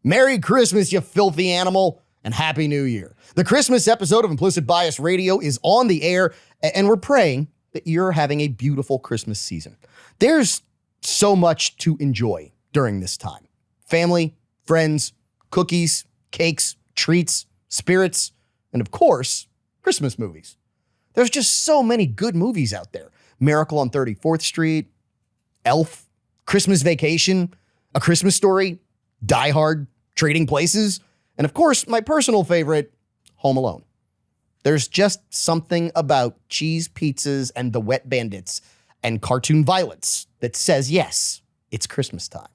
Merry Christmas, you filthy animal, and Happy New Year. The Christmas episode of Implicit Bias Radio is on the air, and we're praying that you're having a beautiful Christmas season. There's so much to enjoy during this time. Family, friends, cookies, cakes, treats, spirits, and of course, Christmas movies. There's just so many good movies out there. Miracle on 34th Street, Elf, Christmas Vacation, A Christmas Story, Die Hard, Trading Places, and of course, my personal favorite, Home Alone. There's just something about cheese pizzas and the wet bandits and cartoon violets that says, yes, it's Christmas time.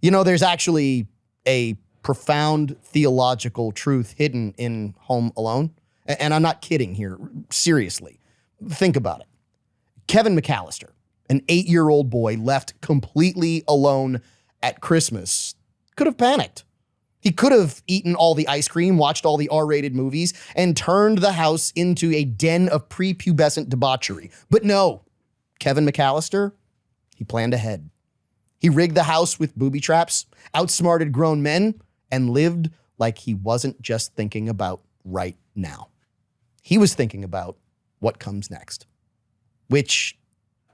You know, there's actually a profound theological truth hidden in Home Alone. And I'm not kidding here. Seriously, think about it. Kevin McAllister, an 8-year-old boy left completely alone at Christmas, could have panicked. He could have eaten all the ice cream, watched all the R-rated movies, and turned the house into a den of prepubescent debauchery. But no, Kevin McAllister, he planned ahead. He rigged the house with booby traps, outsmarted grown men, and lived like he wasn't just thinking about right now. He was thinking about what comes next, which,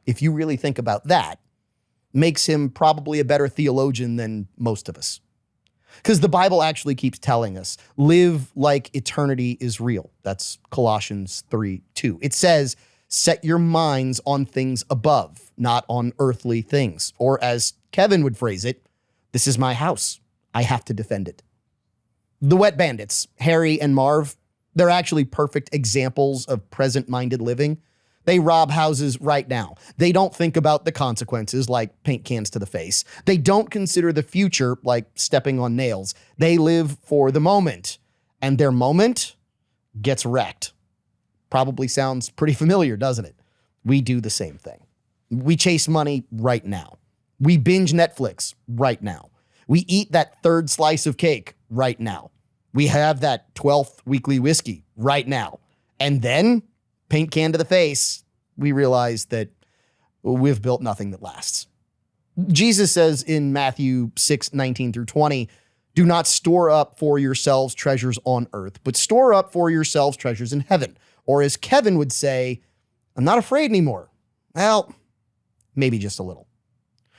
if you really think about that, makes him probably a better theologian than most of us. Because the Bible actually keeps telling us, live like eternity is real. That's Colossians 3:2. It says, set your minds on things above, not on earthly things. Or as Kevin would phrase it, this is my house. I have to defend it. The wet bandits, Harry and Marv, they're actually perfect examples of present-minded living. They rob houses right now. They don't think about the consequences like paint cans to the face. They don't consider the future like stepping on nails. They live for the moment, and their moment gets wrecked. Probably sounds pretty familiar, doesn't it? We do the same thing. We chase money right now. We binge Netflix right now. We eat that third slice of cake right now. We have that 12th weekly whiskey right now. And then, paint can to the face, we realize that we've built nothing that lasts. Jesus says in Matthew 6:19-20, do not store up for yourselves treasures on earth, but store up for yourselves treasures in heaven. Or as Kevin would say, I'm not afraid anymore. Well, maybe just a little.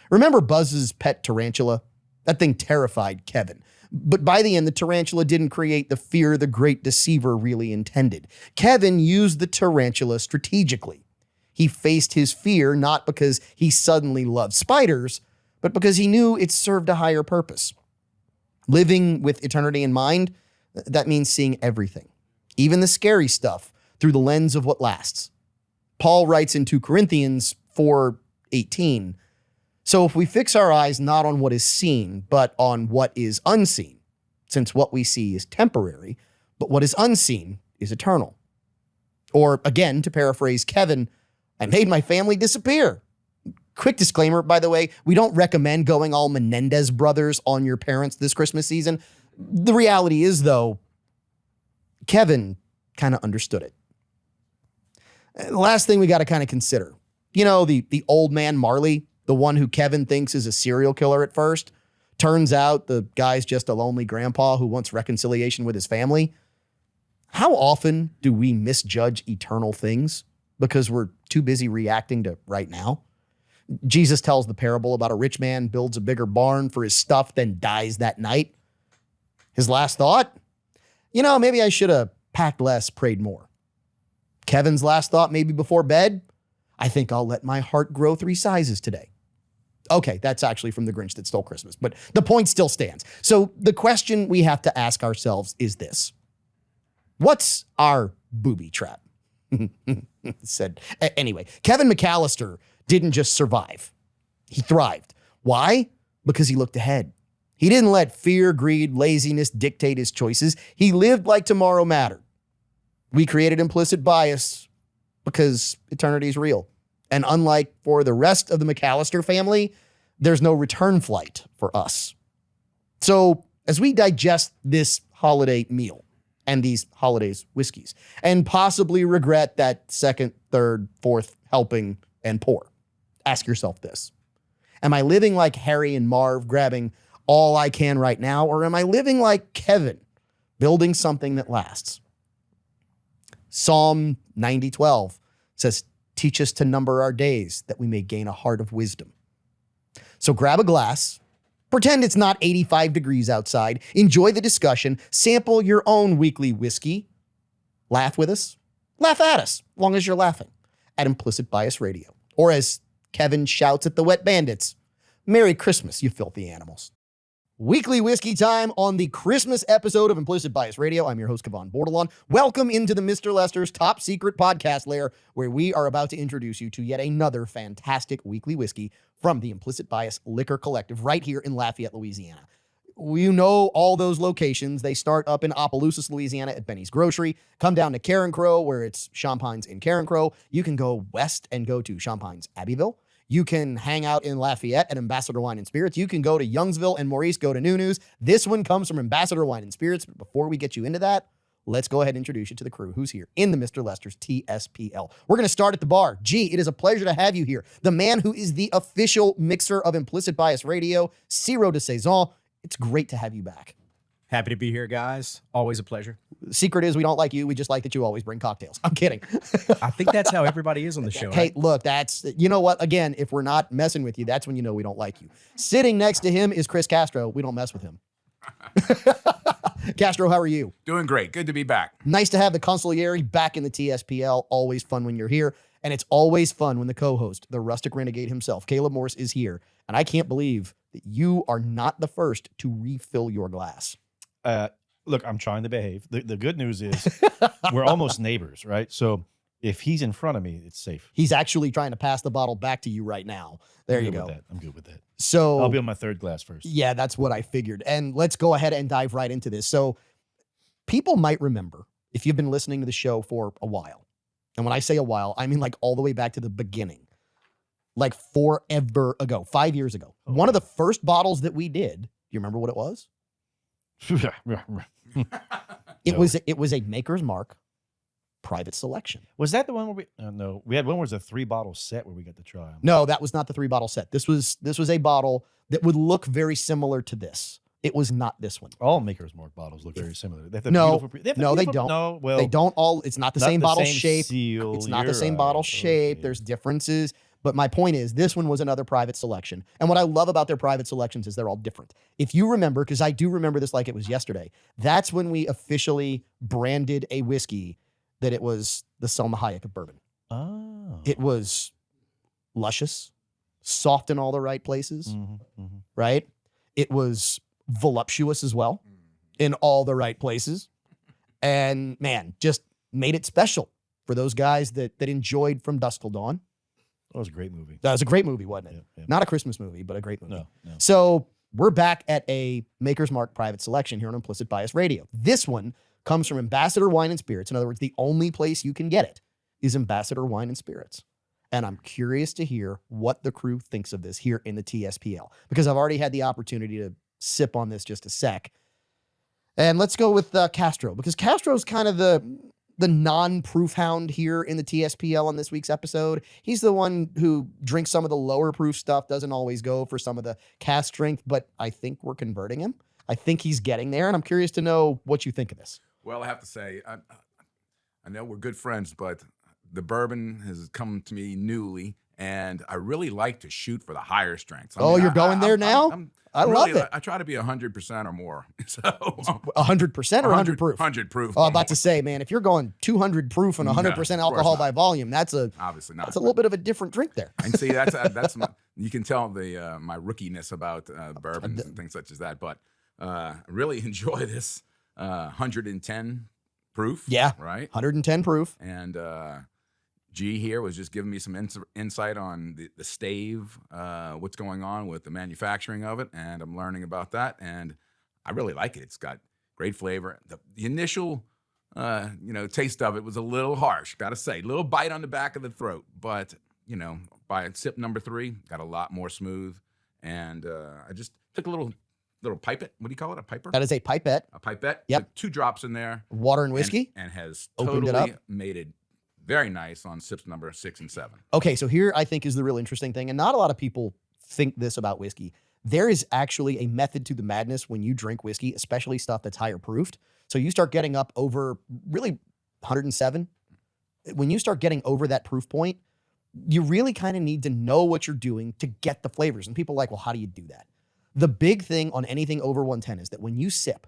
Remember Buzz's pet tarantula? That thing terrified Kevin. But by the end, the tarantula didn't create the fear the great deceiver really intended. Kevin used the tarantula strategically. He faced his fear not because he suddenly loved spiders, but because he knew it served a higher purpose. Living with eternity in mind, that means seeing everything, even the scary stuff, through the lens of what lasts. Paul writes in 2 Corinthians 4:18, so if we fix our eyes not on what is seen, but on what is unseen, since what we see is temporary, but what is unseen is eternal. Or again, to paraphrase Kevin, I made my family disappear. Quick disclaimer, by the way, we don't recommend going all Menendez brothers on your parents this Christmas season. The reality is, though, Kevin kind of understood it. The last thing we got to kind of consider, you know, the old man Marley, the one who Kevin thinks is a serial killer at first. Turns out the guy's just a lonely grandpa who wants reconciliation with his family. How often do we misjudge eternal things because we're too busy reacting to right now? Jesus tells the parable about a rich man builds a bigger barn for his stuff, then dies that night. His last thought? You know, maybe I should have packed less, prayed more. Kevin's last thought, maybe before bed? I think I'll let my heart grow 3 sizes today. Okay, that's actually from The Grinch That Stole Christmas, but the point still stands. So the question we have to ask ourselves is this. What's our booby trap? Anyway, Kevin McAllister didn't just survive. He thrived. Why? Because he looked ahead. He didn't let fear, greed, laziness dictate his choices. He lived like tomorrow mattered. We created implicit bias because eternity is real. And unlike for the rest of the McAllister family, there's no return flight for us. So as we digest this holiday meal and these holidays whiskeys and possibly regret that second, third, fourth helping and pour, ask yourself this. Am I living like Harry and Marv, grabbing all I can right now, or am I living like Kevin, building something that lasts? Psalm 90:12 says, teach us to number our days that we may gain a heart of wisdom. So grab a glass, pretend it's not 85 degrees outside, enjoy the discussion, sample your own weekly whiskey, laugh with us, laugh at us, as long as you're laughing, at Implicit Bias Radio. Or as Kevin shouts at the Wet Bandits, Merry Christmas, you filthy animals. Weekly whiskey time on the Christmas episode of Implicit Bias Radio. I'm your host, Kevon Bordelon. Welcome into the Mr. Lester's top secret podcast lair, where we are about to introduce you to yet another fantastic weekly whiskey from the Implicit Bias Liquor Collective right here in Lafayette, Louisiana. You know all those locations. They start up in Opelousas, Louisiana at Benny's Grocery. Come down to Carencro, where it's Champagne's in Carencro. You can go west and go to Champagne's Abbeville. You can hang out in Lafayette at Ambassador Wine and Spirits. You can go to Youngsville and Maurice, go to Nunu's. This one comes from Ambassador Wine and Spirits. But before we get you into that, let's go ahead and introduce you to the crew who's here in the Mr. Lester's TSPL. We're going to start at the bar. G, it is a pleasure to have you here. The man who is the official mixer of Implicit Bias Radio, Ciro de Saison. It's great to have you back. Happy to be here, guys. Always a pleasure. Secret is we don't like you. We just like that you always bring cocktails. I'm kidding. I think that's how everybody is on the show. Hey, right? look, you know what? Again, if we're not messing with you, that's when you know we don't like you. Sitting next to him is Chris Castro. We don't mess with him. Castro, how are you? Doing great. Good to be back. Nice to have the consigliere back in the TSPL. Always fun when you're here. And it's always fun when the co-host, the rustic renegade himself, Caleb Morse, is here. And I can't believe that you are not the first to refill your glass. Look, I'm trying to behave. The good news is we're almost neighbors, right? So if he's in front of me, it's safe. He's actually trying to pass the bottle back to you right now. There you go. I'm good with that. So I'll be on my third glass first. Yeah, that's what I figured. And let's go ahead and dive right into this. So people might remember, if you've been listening to the show for a while, and when I say a while, I mean like all the way back to the beginning, like forever ago, 5 years ago. Oh. One of the first bottles that we did, do you remember what it was? It was a Maker's Mark private selection. Was that the one where we? No, we had one where it was a 3-bottle set where we got to try them. No, that was not the 3-bottle set. This was a bottle that would look very similar to this. It was not this one. All Maker's Mark bottles look very similar. They have the No, beautiful, they have the no, they beautiful- don't. No, well, They don't all. It's not the same bottle shape. Seal. It's not the You're same right. bottle shape. Okay. There's differences. But my point is, this one was another private selection. And what I love about their private selections is they're all different. If you remember, because I do remember this like it was yesterday, that's when we officially branded a whiskey that it was the Selma Hayek of bourbon. Oh. It was luscious, soft in all the right places, Mm-hmm. right? It was voluptuous as well in all the right places. And man, just made it special for those guys that enjoyed From Dusk Till Dawn. That was a great movie. That was a great movie, wasn't it? Yeah, yeah. Not a Christmas movie, but a great movie. No. So we're back at a Maker's Mark private selection here on Implicit Bias Radio. This one comes from Ambassador Wine and Spirits. In other words, the only place you can get it is Ambassador Wine and Spirits. And I'm curious to hear what the crew thinks of this here in the TSPL, because I've already had the opportunity to sip on this just a sec. And let's go with Castro, because Castro's kind of the non-proof hound here in the TSPL on this week's episode. He's the one who drinks some of the lower proof stuff, doesn't always go for some of the cask strength, but I think we're converting him. I think he's getting there, and I'm curious to know what you think of this. Well, I have to say, I know we're good friends, but the bourbon has come to me newly, and I really like to shoot for the higher strengths. You're going there now? I love it. I try to be 100% or more. So 100% or 100 proof? 100 proof. Oh, I'm about to say, man, if you're going 200 proof and 100% alcohol by volume, that's obviously not. That's a little bit of a different drink there. And see, that's you can tell my rookiness about bourbons and things such as that. But I really enjoy this 110 proof. Yeah, right. 110 proof. And G here was just giving me some insight on the stave, what's going on with the manufacturing of it, and I'm learning about that, and I really like it. It's got great flavor. The initial, taste of it was a little harsh, gotta say, a little bite on the back of the throat, but by sip number 3, got a lot more smooth, and I just took a little pipette. What do you call it? A piper? That is a pipette. A pipette. Yep. With 2 drops in there. Water and whiskey. And has Opened it totally up. made it very nice on sips number 6 and 7. Okay, so here I think is the real interesting thing, and not a lot of people think this about whiskey. There is actually a method to the madness when you drink whiskey, especially stuff that's higher proofed. So you start getting up over really 107. When you start getting over that proof point, you really kind of need to know what you're doing to get the flavors. And people are like, well, how do you do that? The big thing on anything over 110 is that when you sip,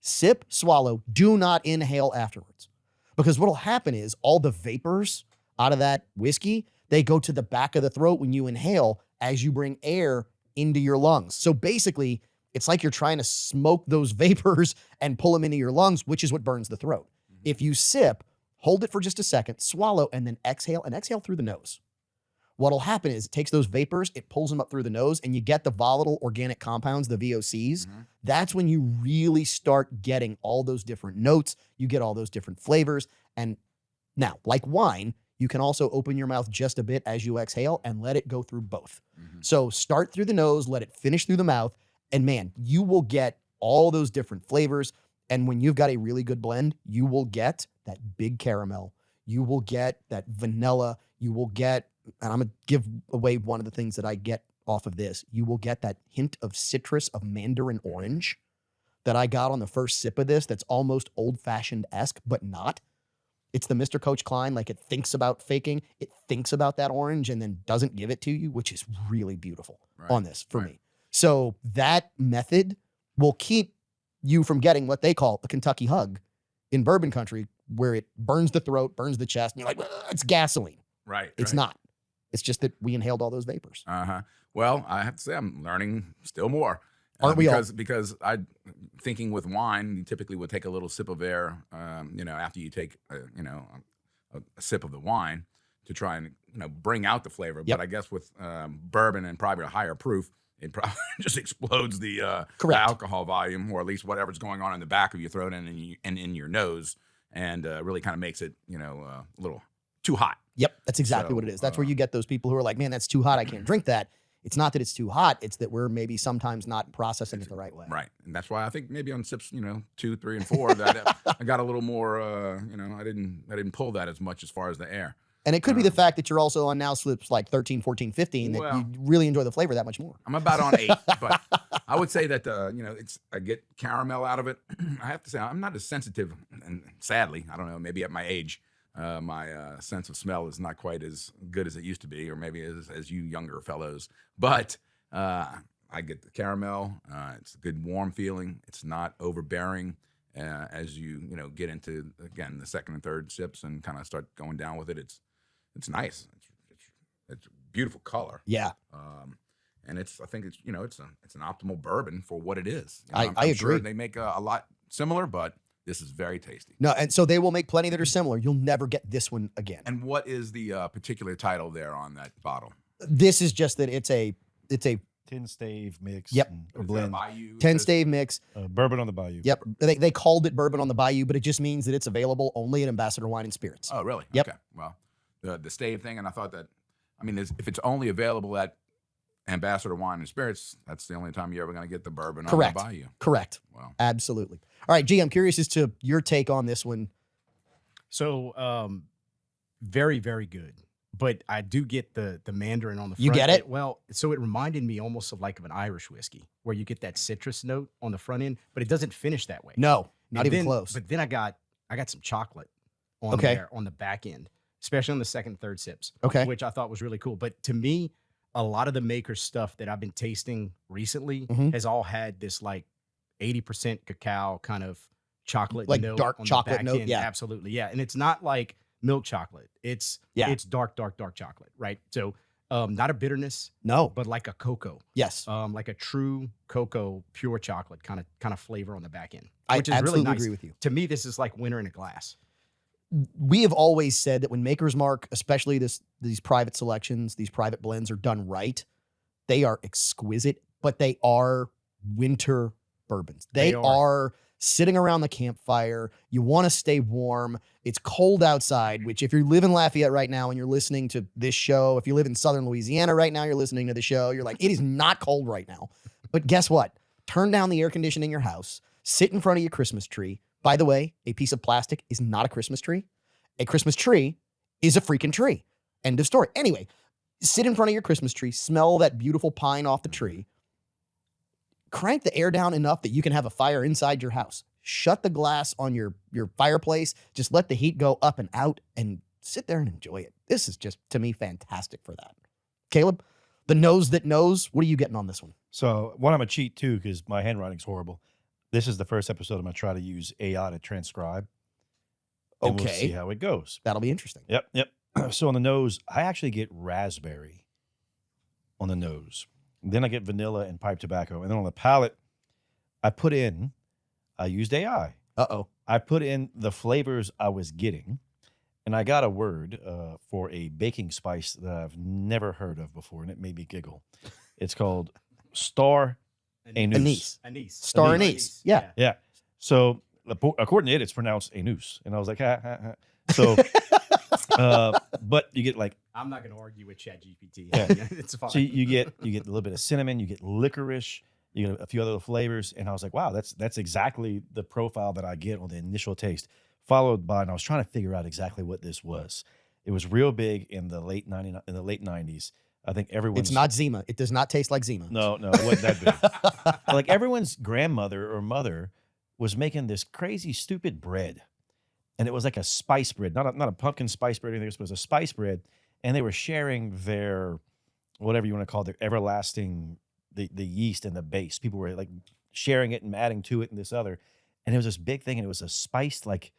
swallow, do not inhale afterwards. Because what'll happen is all the vapors out of that whiskey, they go to the back of the throat when you inhale as you bring air into your lungs. So basically, it's like you're trying to smoke those vapors and pull them into your lungs, which is what burns the throat. If you sip, hold it for just a second, swallow, and then exhale, and exhale through the nose. What'll happen is it takes those vapors, it pulls them up through the nose, and you get the volatile organic compounds, the VOCs. That's when you really start getting all those different notes. You get all those different flavors. And now, like wine, you can also open your mouth just a bit as you exhale and let it go through both. So start through the nose, let it finish through the mouth, and man, you will get all those different flavors. And when you've got a really good blend, you will get that big caramel. You will get that vanilla. You will get, and I'm going to give away one of the things that I get off of this. You will get that hint of citrus of mandarin orange that I got on the first sip of this that's almost old-fashioned-esque, but not. It's the Mr. Coach Klein, like it thinks about faking. It thinks about that orange and then doesn't give it to you, which is really beautiful on this for me. So that method will keep you from getting what they call a Kentucky hug in bourbon country, where it burns the throat, burns the chest, and you're like, it's gasoline. Right. It's not. It's just that we inhaled all those vapors. Well, I have to say I'm learning still more. Aren't we all? Because I, thinking with wine, you typically would take a little sip of air, after you take, a sip of the wine to try and, bring out the flavor. Yep. But I guess with bourbon and probably a higher proof, it probably just explodes the Correct. alcohol volume, or at least whatever's going on in the back of your throat and in your nose, and really kind of makes it, a little too hot. Yep, that's exactly what it is. That's where you get those people who are like, man, that's too hot. I can't drink that. It's not that it's too hot. It's that we're maybe sometimes not processing it the right way. Right. And that's why I think maybe on sips, 2, 3, and 4, that I got a little more, I didn't pull that as much as far as the air. And it could be the fact that you're also on now slips like 13, 14, 15 that you really enjoy the flavor that much more. I'm about on 8, but I would say that, I get caramel out of it. I have to say I'm not as sensitive, and sadly, I don't know, maybe at my age, my sense of smell is not quite as good as it used to be, or maybe as you younger fellows. But I get the caramel. It's a good warm feeling. It's not overbearing as you get into, again, the second and third sips and kind of start going down with it. It's nice. It's a beautiful color. Yeah. And I think it's an optimal bourbon for what it is. I I'm agree. sure they make a lot similar, but this is very tasty. No, and so they will make plenty that are similar. You'll never get this one again. And what is the particular title there on that bottle? This is just that it's a 10 stave mix. Yep. Or blend. 10 stave mix. Bourbon on the Bayou. Yep. They called it bourbon on the Bayou, but it just means that it's available only at Ambassador Wine and Spirits. Oh, really? Yep. Okay. Well, the stave thing, and I thought that, if it's only available at Ambassador Wine and Spirits, that's the only time you're ever going to get the bourbon Correct. on the Bayou. Correct. Wow. Absolutely. All right, G, I'm curious as to your take on this one. So, very, very good. But I do get the Mandarin on the front. You get it? Well, so it reminded me almost of an Irish whiskey, where you get that citrus note on the front end, but it doesn't finish that way. No, not And even then- close. But then I got some chocolate on Okay. there on the back end, especially on the second and third sips. Okay. Which I thought was really cool. But to me, a lot of the maker stuff that I've been tasting recently Mhm. has all had this 80% cacao kind of chocolate Like note dark on the chocolate back note, end. yeah. Absolutely. Yeah. And it's not like milk chocolate. It's dark chocolate, right? So not a bitterness, No. but like a cocoa. Yes. Like a true cocoa, pure chocolate kind of flavor on the back end. I Which is absolutely really nice. agree with you. To me, this is like winter in a glass. We have always said that when Maker's Mark, especially these private selections, these private blends are done right, they are exquisite, but they are winter bourbons. They are sitting around the campfire. You want to stay warm. It's cold outside, which if you live in Lafayette right now and you're listening to this show, if you live in Southern Louisiana right now, you're listening to the show, you're like, it is not cold right now. But guess what? Turn down the air conditioning in your house, sit in front of your Christmas tree. By the way, a piece of plastic is not a Christmas tree. A Christmas tree is a freaking tree. End of story. Anyway, sit in front of your Christmas tree, smell that beautiful pine off the tree, crank the air down enough that you can have a fire inside your house. Shut the glass on your fireplace. Just let the heat go up and out and sit there and enjoy it. This is just, to me, fantastic for that. Caleb, the nose that knows, what are you getting on this one? So one, I'm a cheat too because my handwriting's horrible. This is the first episode I'm going to try to use AI to transcribe. And we'll see how it goes. That'll be interesting. Yep. So on the nose, I actually get raspberry on the nose. Then I get vanilla and pipe tobacco. And then on the palate, I used AI. Uh-oh. I put in the flavors I was getting, and I got a word for a baking spice that I've never heard of before, and it made me giggle. It's called star anise. Star anise. Yeah. Yeah. So according to it, it's pronounced anus. And I was like, ha, ha, ha. So, but you get like, I'm not going to argue with ChatGPT. Yeah. It's fine. So you get a little bit of cinnamon, you get licorice, you get a few other flavors. And I was like, wow, that's exactly the profile that I get on the initial taste. Followed by, and I was trying to figure out exactly what this was. It was real big in the late 90s. I think everyone. It's not Zima. It does not taste like Zima. No, it wasn't that big. Like everyone's grandmother or mother was making this crazy, stupid bread. And it was like a spice bread, not a pumpkin spice bread or anything. It was a spice bread. And they were sharing their, whatever you want to call it, their everlasting, the yeast and the base. People were like sharing it and adding to it and this other. And it was this big thing. And it was a spiced, like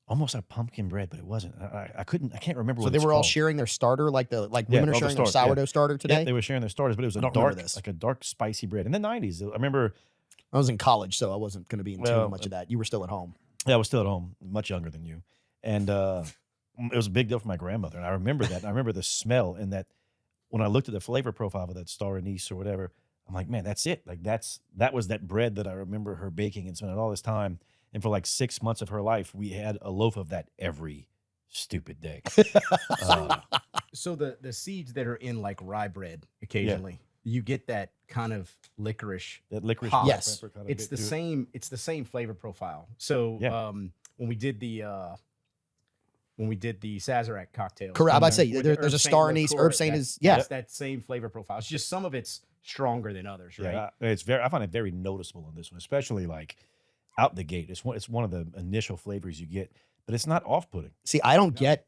almost like pumpkin bread, but it wasn't. I can't remember so what they it's were all called. sharing their starter, like women are all the sharing their starter, sourdough starter today. Yeah, they were sharing their starters, but it was a dark, spicy bread. In the 90s, I remember. I was in college, so I wasn't going to be in tune much of that. You were still at home. Yeah, I was still at home, much younger than you. And it was a big deal for my grandmother. And I remember that. And I remember the smell, and that when I looked at the flavor profile of that star anise or whatever, I'm like, man, that's it. Like that was that bread that I remember her baking and spending all this time. And for like 6 months of her life, we had a loaf of that every stupid day. So the seeds that are in like rye bread occasionally, you get that kind of licorice. That licorice. pop. Yes. Pepper kind of It's bit the to it. same. It's the same flavor profile. So when we did the Sazerac cocktail, Correct. I'm about to say, with the there's a Herb Saint star anise. liqueur, Herb Saint that's- is, yeah. it's that same flavor profile. It's just some of it's stronger than others, right? Yeah, I find it very noticeable on this one, especially like out the gate. It's one of the initial flavors you get, but it's not off-putting. See, I don't get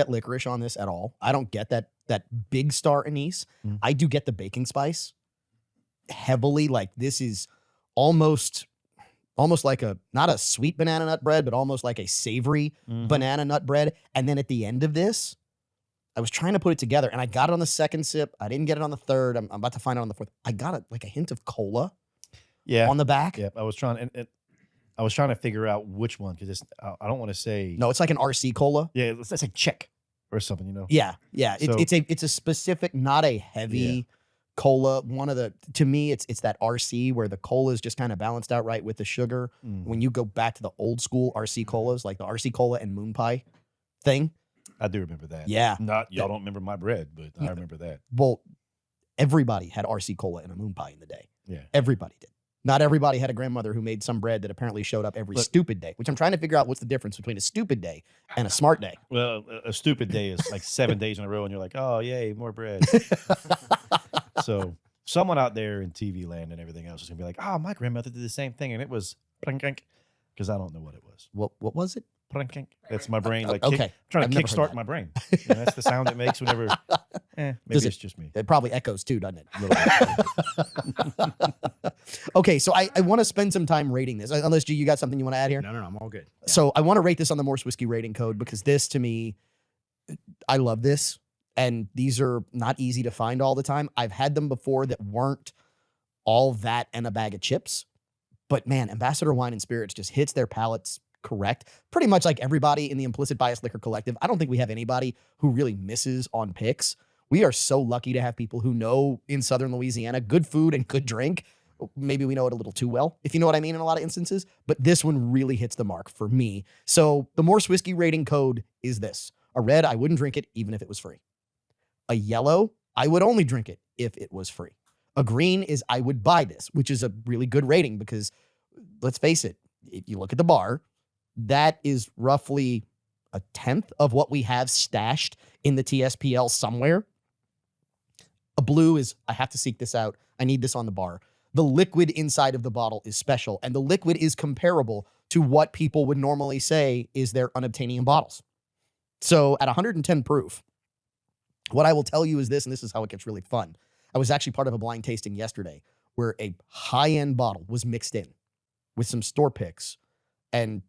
licorice on this at all. I don't get that big star anise. Mm. I do get the baking spice heavily. Like this is almost like not a sweet banana nut bread, but almost like a savory banana nut bread. And then at the end of this, I was trying to put it together, and I got it on the second sip. I didn't get it on the third. I'm about to find it on the fourth. I got like a hint of cola on the back. Yeah, I was trying to figure out which one because I don't want to say No, it's like an RC cola. Yeah, let's say Czech or something, you know. Yeah. So- It's a specific, not a heavy cola. To me, it's that RC where the cola is just kind of balanced out right with the sugar. Mm. When you go back to the old school RC colas, like the RC cola and moon pie thing. I do remember that. Yeah. Not y'all don't remember my bread, but I remember that. Well, everybody had RC cola and a moon pie in the day. Yeah. Everybody did. Not everybody had a grandmother who made some bread that apparently showed up every stupid day, which I'm trying to figure out what's the difference between a stupid day and a smart day. Well, a stupid day is like 7 days in a row, and you're like, oh yay, more bread. So someone out there in TV land and everything else is gonna be like, oh, my grandmother did the same thing, and it was because I don't know what it was. What was it? That's my brain, like Okay. trying I've to never heard kickstart that. my brain. You know, that's the sound it makes whenever. Maybe Does it's just me. It probably echoes too, doesn't it? A little bit. Okay, so I want to spend some time rating this. Unless, G, you got something you want to add here? No, I'm all good. Yeah. So I want to rate this on the Morse Whiskey rating code because this, to me, I love this. And these are not easy to find all the time. I've had them before that weren't all that and a bag of chips. But man, Ambassador Wine and Spirits just hits their palates correct. Pretty much like everybody in the Implicit Bias Liquor Collective. I don't think we have anybody who really misses on picks. We are so lucky to have people who know in Southern Louisiana good food and good drink. Maybe we know it a little too well, if you know what I mean, in a lot of instances. But this one really hits the mark for me. So the Morse Whiskey rating code is this. A red, I wouldn't drink it even if it was free. A yellow, I would only drink it if it was free. A green is I would buy this, which is a really good rating because let's face it, if you look at the bar, that is roughly a tenth of what we have stashed in the TSPL somewhere. A blue is, I have to seek this out. I need this on the bar. The liquid inside of the bottle is special, and the liquid is comparable to what people would normally say is their unobtainium bottles. So at 110 proof, what I will tell you is this, and this is how it gets really fun. I was actually part of a blind tasting yesterday where a high-end bottle was mixed in with some store picks, and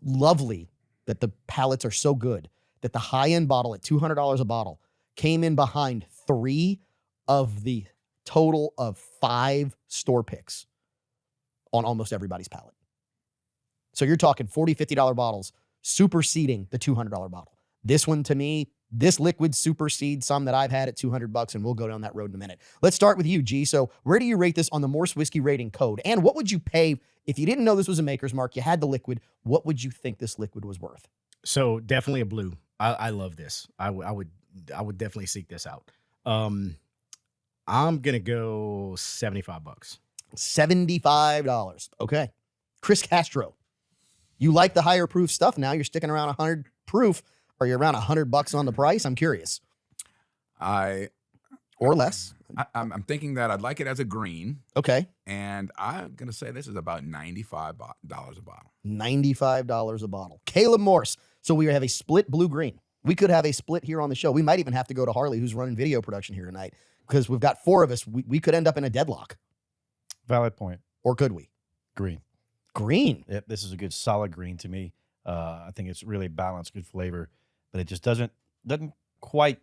lovely that the pallets are so good that the high-end bottle at $200 a bottle came in behind 3 of the total of 5 store picks on almost everybody's pallet. So you're talking $40, $50 bottles superseding the $200 bottle. This one, to me, this liquid supersedes some that I've had at $200, and we'll go down that road in a minute. Let's start with you, G. So where do you rate this on the Morse Whiskey rating code? And what would you pay if you didn't know this was a Maker's Mark, you had the liquid, what would you think this liquid was worth? So definitely a blue. I love this. I would definitely seek this out. I'm gonna go $75. $75. Okay. Chris Castro, you like the higher proof stuff now. You're sticking around 100 proof. Are you around $100 on the price? I'm curious. Or less. I'm thinking that I'd like it as a green, Okay. and I'm gonna say this is about $95 a bottle. $95 a bottle. Caleb Morse. So we have a split blue-green. We could have a split here on the show. We might even have to go to Harley, who's running video production here tonight, because we've got 4 of us. We could end up in a deadlock. Valid point. Or could we? Green. Green. Yep, this is a good solid green to me. I think it's really balanced, good flavor, but it just doesn't quite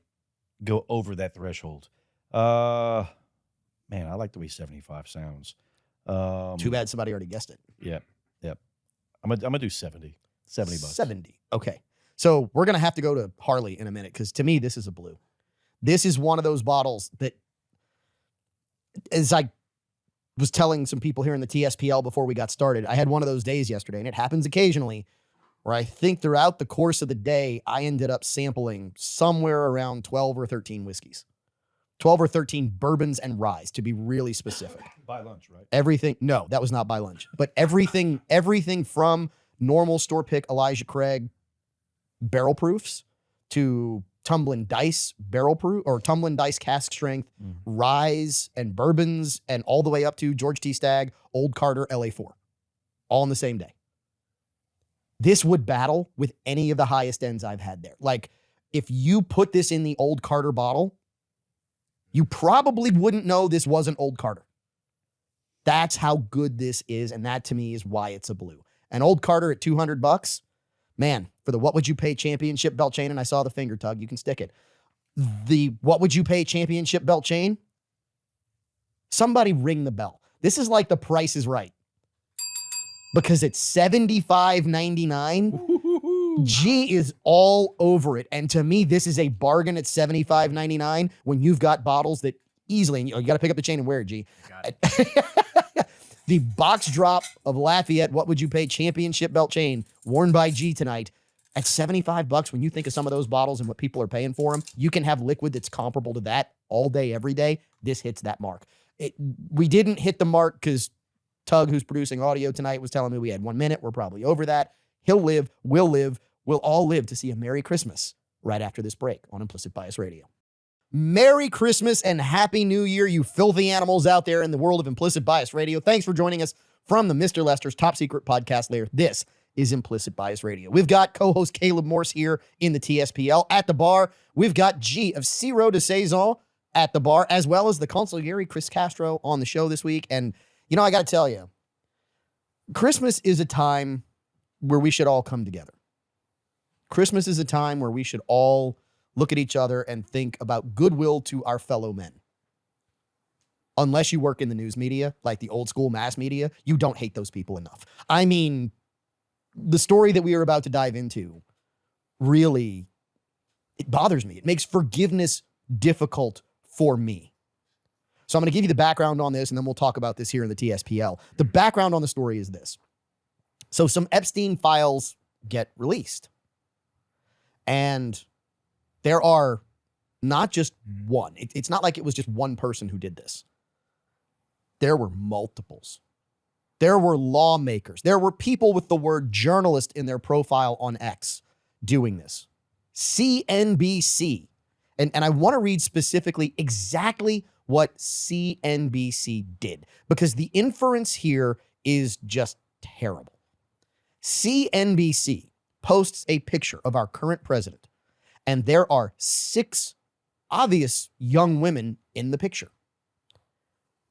go over that threshold. Man, I like the way 75 sounds. Too bad somebody already guessed it. Yep. I'm gonna do 70. $70. 70. Okay. So we're going to have to go to Harley in a minute, because to me, this is a blue. This is one of those bottles that, as I was telling some people here in the TSPL before we got started, I had one of those days yesterday, and it happens occasionally, where I think throughout the course of the day, I ended up sampling somewhere around 12 or 13 whiskeys. 12 or 13 bourbons and ryes, to be really specific. By lunch, right? Everything, no, that was not by lunch. But everything from normal store pick Elijah Craig barrel proofs to Tumblin Dice barrel proof or Tumblin Dice cask strength, ryes and bourbons, and all the way up to George T. Stagg, Old Carter, LA4, all in the same day. This would battle with any of the highest ends I've had there. Like, if you put this in the Old Carter bottle, you probably wouldn't know this wasn't Old Carter. That's how good this is, and that to me is why it's a blue. And Old Carter at $200, man, for the what would you pay championship belt chain, and I saw the finger tug, you can stick it. The what would you pay championship belt chain? Somebody ring the bell. This is like The Price is Right. Because it's $75.99. G is all over it. And to me, this is a bargain at $75.99 when you've got bottles that easily, and you got to pick up the chain and wear it, G. The box drop of Lafayette, what would you pay championship belt chain worn by G tonight at $75. When you think of some of those bottles and what people are paying for them, you can have liquid that's comparable to that all day, every day. This hits that mark. We didn't hit the mark because Tug, who's producing audio tonight, was telling me we had 1 minute. We're probably over that. He'll live. We'll all live to see a Merry Christmas right after this break on Implicit Bias Radio. Merry Christmas and Happy New Year, you filthy animals out there in the world of Implicit Bias Radio. Thanks for joining us from the Mr. Lester's top secret podcast lair. This is Implicit Bias Radio. We've got co-host Caleb Morse here in the TSPL at the bar. We've got G of Zero de Saison at the bar, as well as the consigliere Chris Castro on the show this week. And, you know, I got to tell you, Christmas is a time where we should all come together. Christmas is a time where we should all look at each other and think about goodwill to our fellow men. Unless you work in the news media, like the old school mass media, you don't hate those people enough. I mean, the story that we are about to dive into, really, it bothers me. It makes forgiveness difficult for me. So I'm going to give you the background on this, and then we'll talk about this here in the TSPL. The background on the story is this. So some Epstein files get released. And there are not just one. It's not like it was just one person who did this. There were multiples. There were lawmakers. There were people with the word journalist in their profile on X doing this. CNBC. And I want to read specifically exactly what CNBC did, because the inference here is just terrible. CNBC posts a picture of our current president, and there are 6 obvious young women in the picture.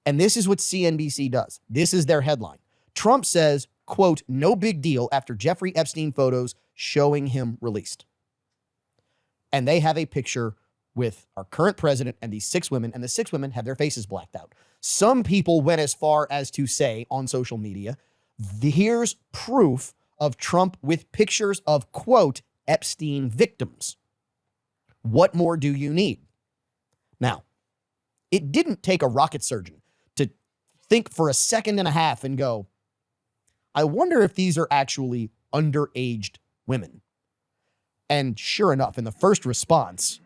And this is what CNBC does. This is their headline. Trump says, quote, "No big deal after Jeffrey Epstein photos showing him released." And they have a picture with our current president and these 6 women, and the 6 women have their faces blacked out. Some people went as far as to say on social media, here's proof of Trump with pictures of, quote, Epstein victims. What more do you need? Now, it didn't take a rocket surgeon to think for a second and a half and go, I wonder if these are actually underaged women. And sure enough, in the first response,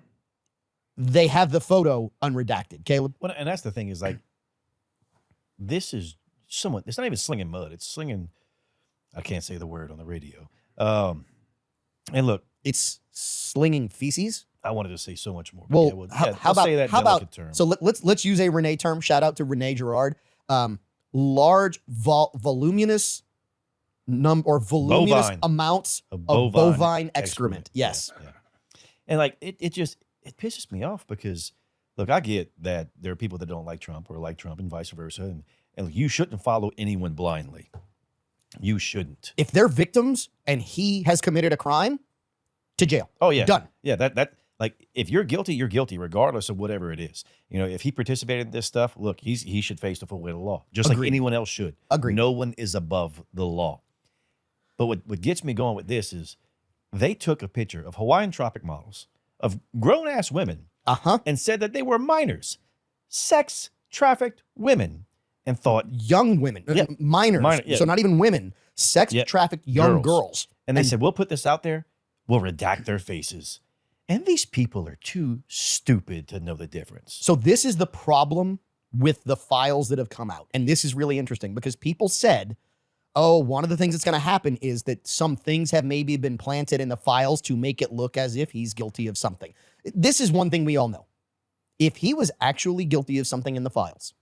they have the photo unredacted. Caleb? Well, and that's the thing is like, this is somewhat, it's not even slinging mud. It's slinging, I can't say the word on the radio. And look, It's slinging feces. I wanted to say so much more. Well, Yeah, how let's say that how delicate about term. so let's use a Renee term. Shout out to Renee Girard. Large voluminous Bovine. amounts Of of bovine excrement. Yeah, Yes. yeah. And like it pisses me off because look, I get that there are people that don't like Trump or like Trump and vice versa, and you shouldn't follow anyone blindly. You shouldn't. If they're victims and he has committed a crime, to jail. Oh yeah, Done. Yeah, that like if you're guilty, regardless of whatever it is. You know, if he participated in this stuff, look, he should face the full weight of the law, just Agreed. like anyone else should. Agreed. No one is above the law. But what gets me going with this is they took a picture of Hawaiian Tropic models of grown-ass women and said that they were minors, sex trafficked women, and thought, Young women, Yeah. minors. Yeah. So not even women, sex Yeah. trafficked young girls. and they said, we'll put this out there, we'll redact their faces. And these people are too stupid to know the difference. So this is the problem with the files that have come out. And this is really interesting because people said, oh, one of the things that's going to happen is that some things have maybe been planted in the files to make it look as if he's guilty of something. This is one thing we all know. If he was actually guilty of something in the files,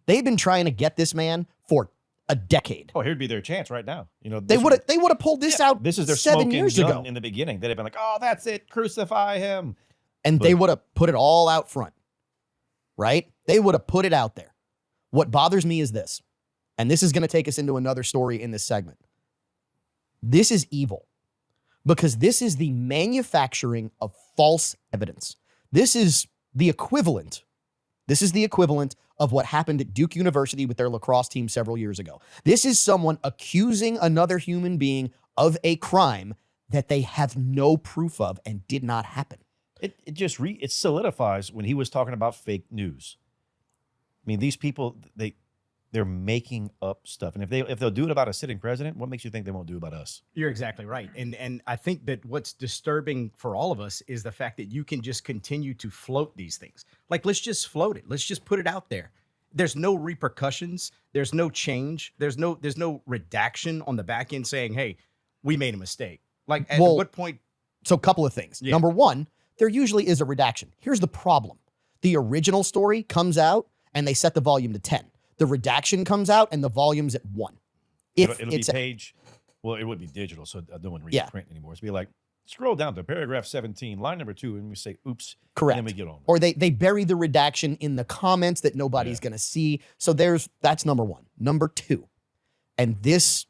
they've been trying to get this man for a decade. Oh, here'd be their chance right now. You know, They would have pulled this out This is their 7 smoking years gun ago. in the beginning. They'd have been like, oh, that's it. Crucify him. And they would have put it all out front, right? They would have put it out there. What bothers me is this, and this is going to take us into another story in this segment. This is evil because this is the manufacturing of false evidence. This is the equivalent. This is the equivalent of what happened at Duke University with their lacrosse team several years ago. This is someone accusing another human being of a crime that they have no proof of and did not happen. It solidifies when he was talking about fake news. I mean, these people, they're making up stuff. And if they'll do it about a sitting president, what makes you think they won't do it about us? You're exactly right. And I think that what's disturbing for all of us is the fact that you can just continue to float these things. Like, let's just float it. Let's just put it out there. There's no repercussions. There's no change. There's no redaction on the back end saying, hey, we made a mistake. Like, at what point? So a couple of things. Yeah. Number one, there usually is a redaction. Here's the problem. The original story comes out and they set the volume to 10. The redaction comes out and the volume's at 1. It'll be page, well, it would be digital, so no one reads print anymore. It's be like, scroll down to paragraph 17, line number 2, and we say, oops. Correct. And then we get on. Or they bury the redaction in the comments that nobody's going to see. So that's number one. Number two, and this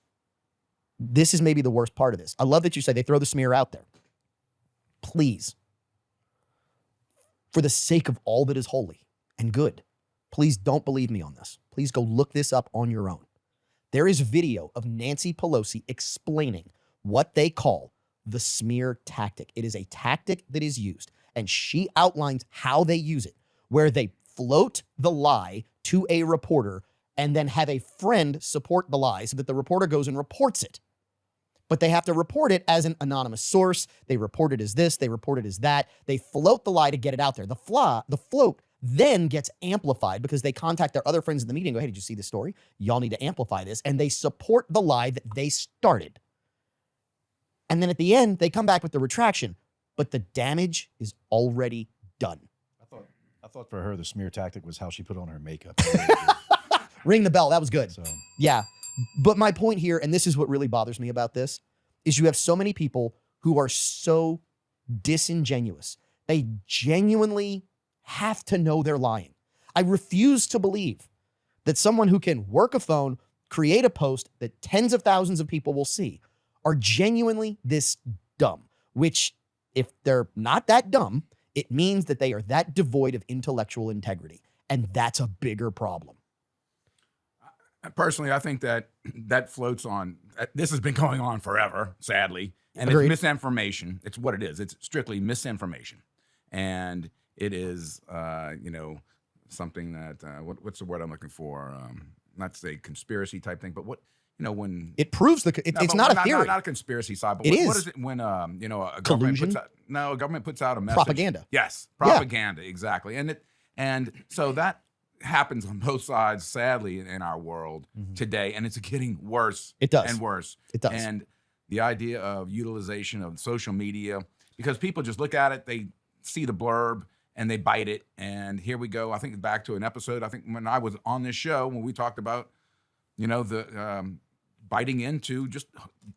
is maybe the worst part of this. I love that you say they throw the smear out there. Please, for the sake of all that is holy and good, please don't believe me on this. Please go look this up on your own. There is video of Nancy Pelosi explaining what they call the smear tactic. It is a tactic that is used, and she outlines how they use it, where they float the lie to a reporter and then have a friend support the lie so that the reporter goes and reports it. But they have to report it as an anonymous source. They report it as this. They report it as that. They float the lie to get it out there. The float then gets amplified because they contact their other friends in the meeting and go, hey, did you see this story? Y'all need to amplify this. And they support the lie that they started. And then at the end, they come back with the retraction. But the damage is already done. I thought for her, the smear tactic was how she put on her makeup. Ring the bell. That was good. So Yeah. But my point here, and this is what really bothers me about this, is you have so many people who are so disingenuous. They genuinely have to know they're lying. I refuse to believe that someone who can work a phone, create a post that tens of thousands of people will see, are genuinely this dumb, which if they're not that dumb, it means that they are that devoid of intellectual integrity. And that's a bigger problem. Personally, I think that floats on. This has been going on forever, sadly, and Agreed. it's misinformation. It's what it is. It's strictly misinformation, and it is, something that what's the word I'm looking for? Not to say conspiracy type thing, but when It proves it's not a theory. not a conspiracy side, but It what is. is it when a government Collusion? a government puts out a message? Propaganda. Yes, Yeah. propaganda, exactly, and so that happens on both sides, sadly, in our world today, and it's getting worse. It does. And worse. It does. And the idea of utilization of social media, because people just look at it, they see the blurb, and they bite it. And here we go. I think back to an episode, I think when I was on this show, when we talked about, the biting into just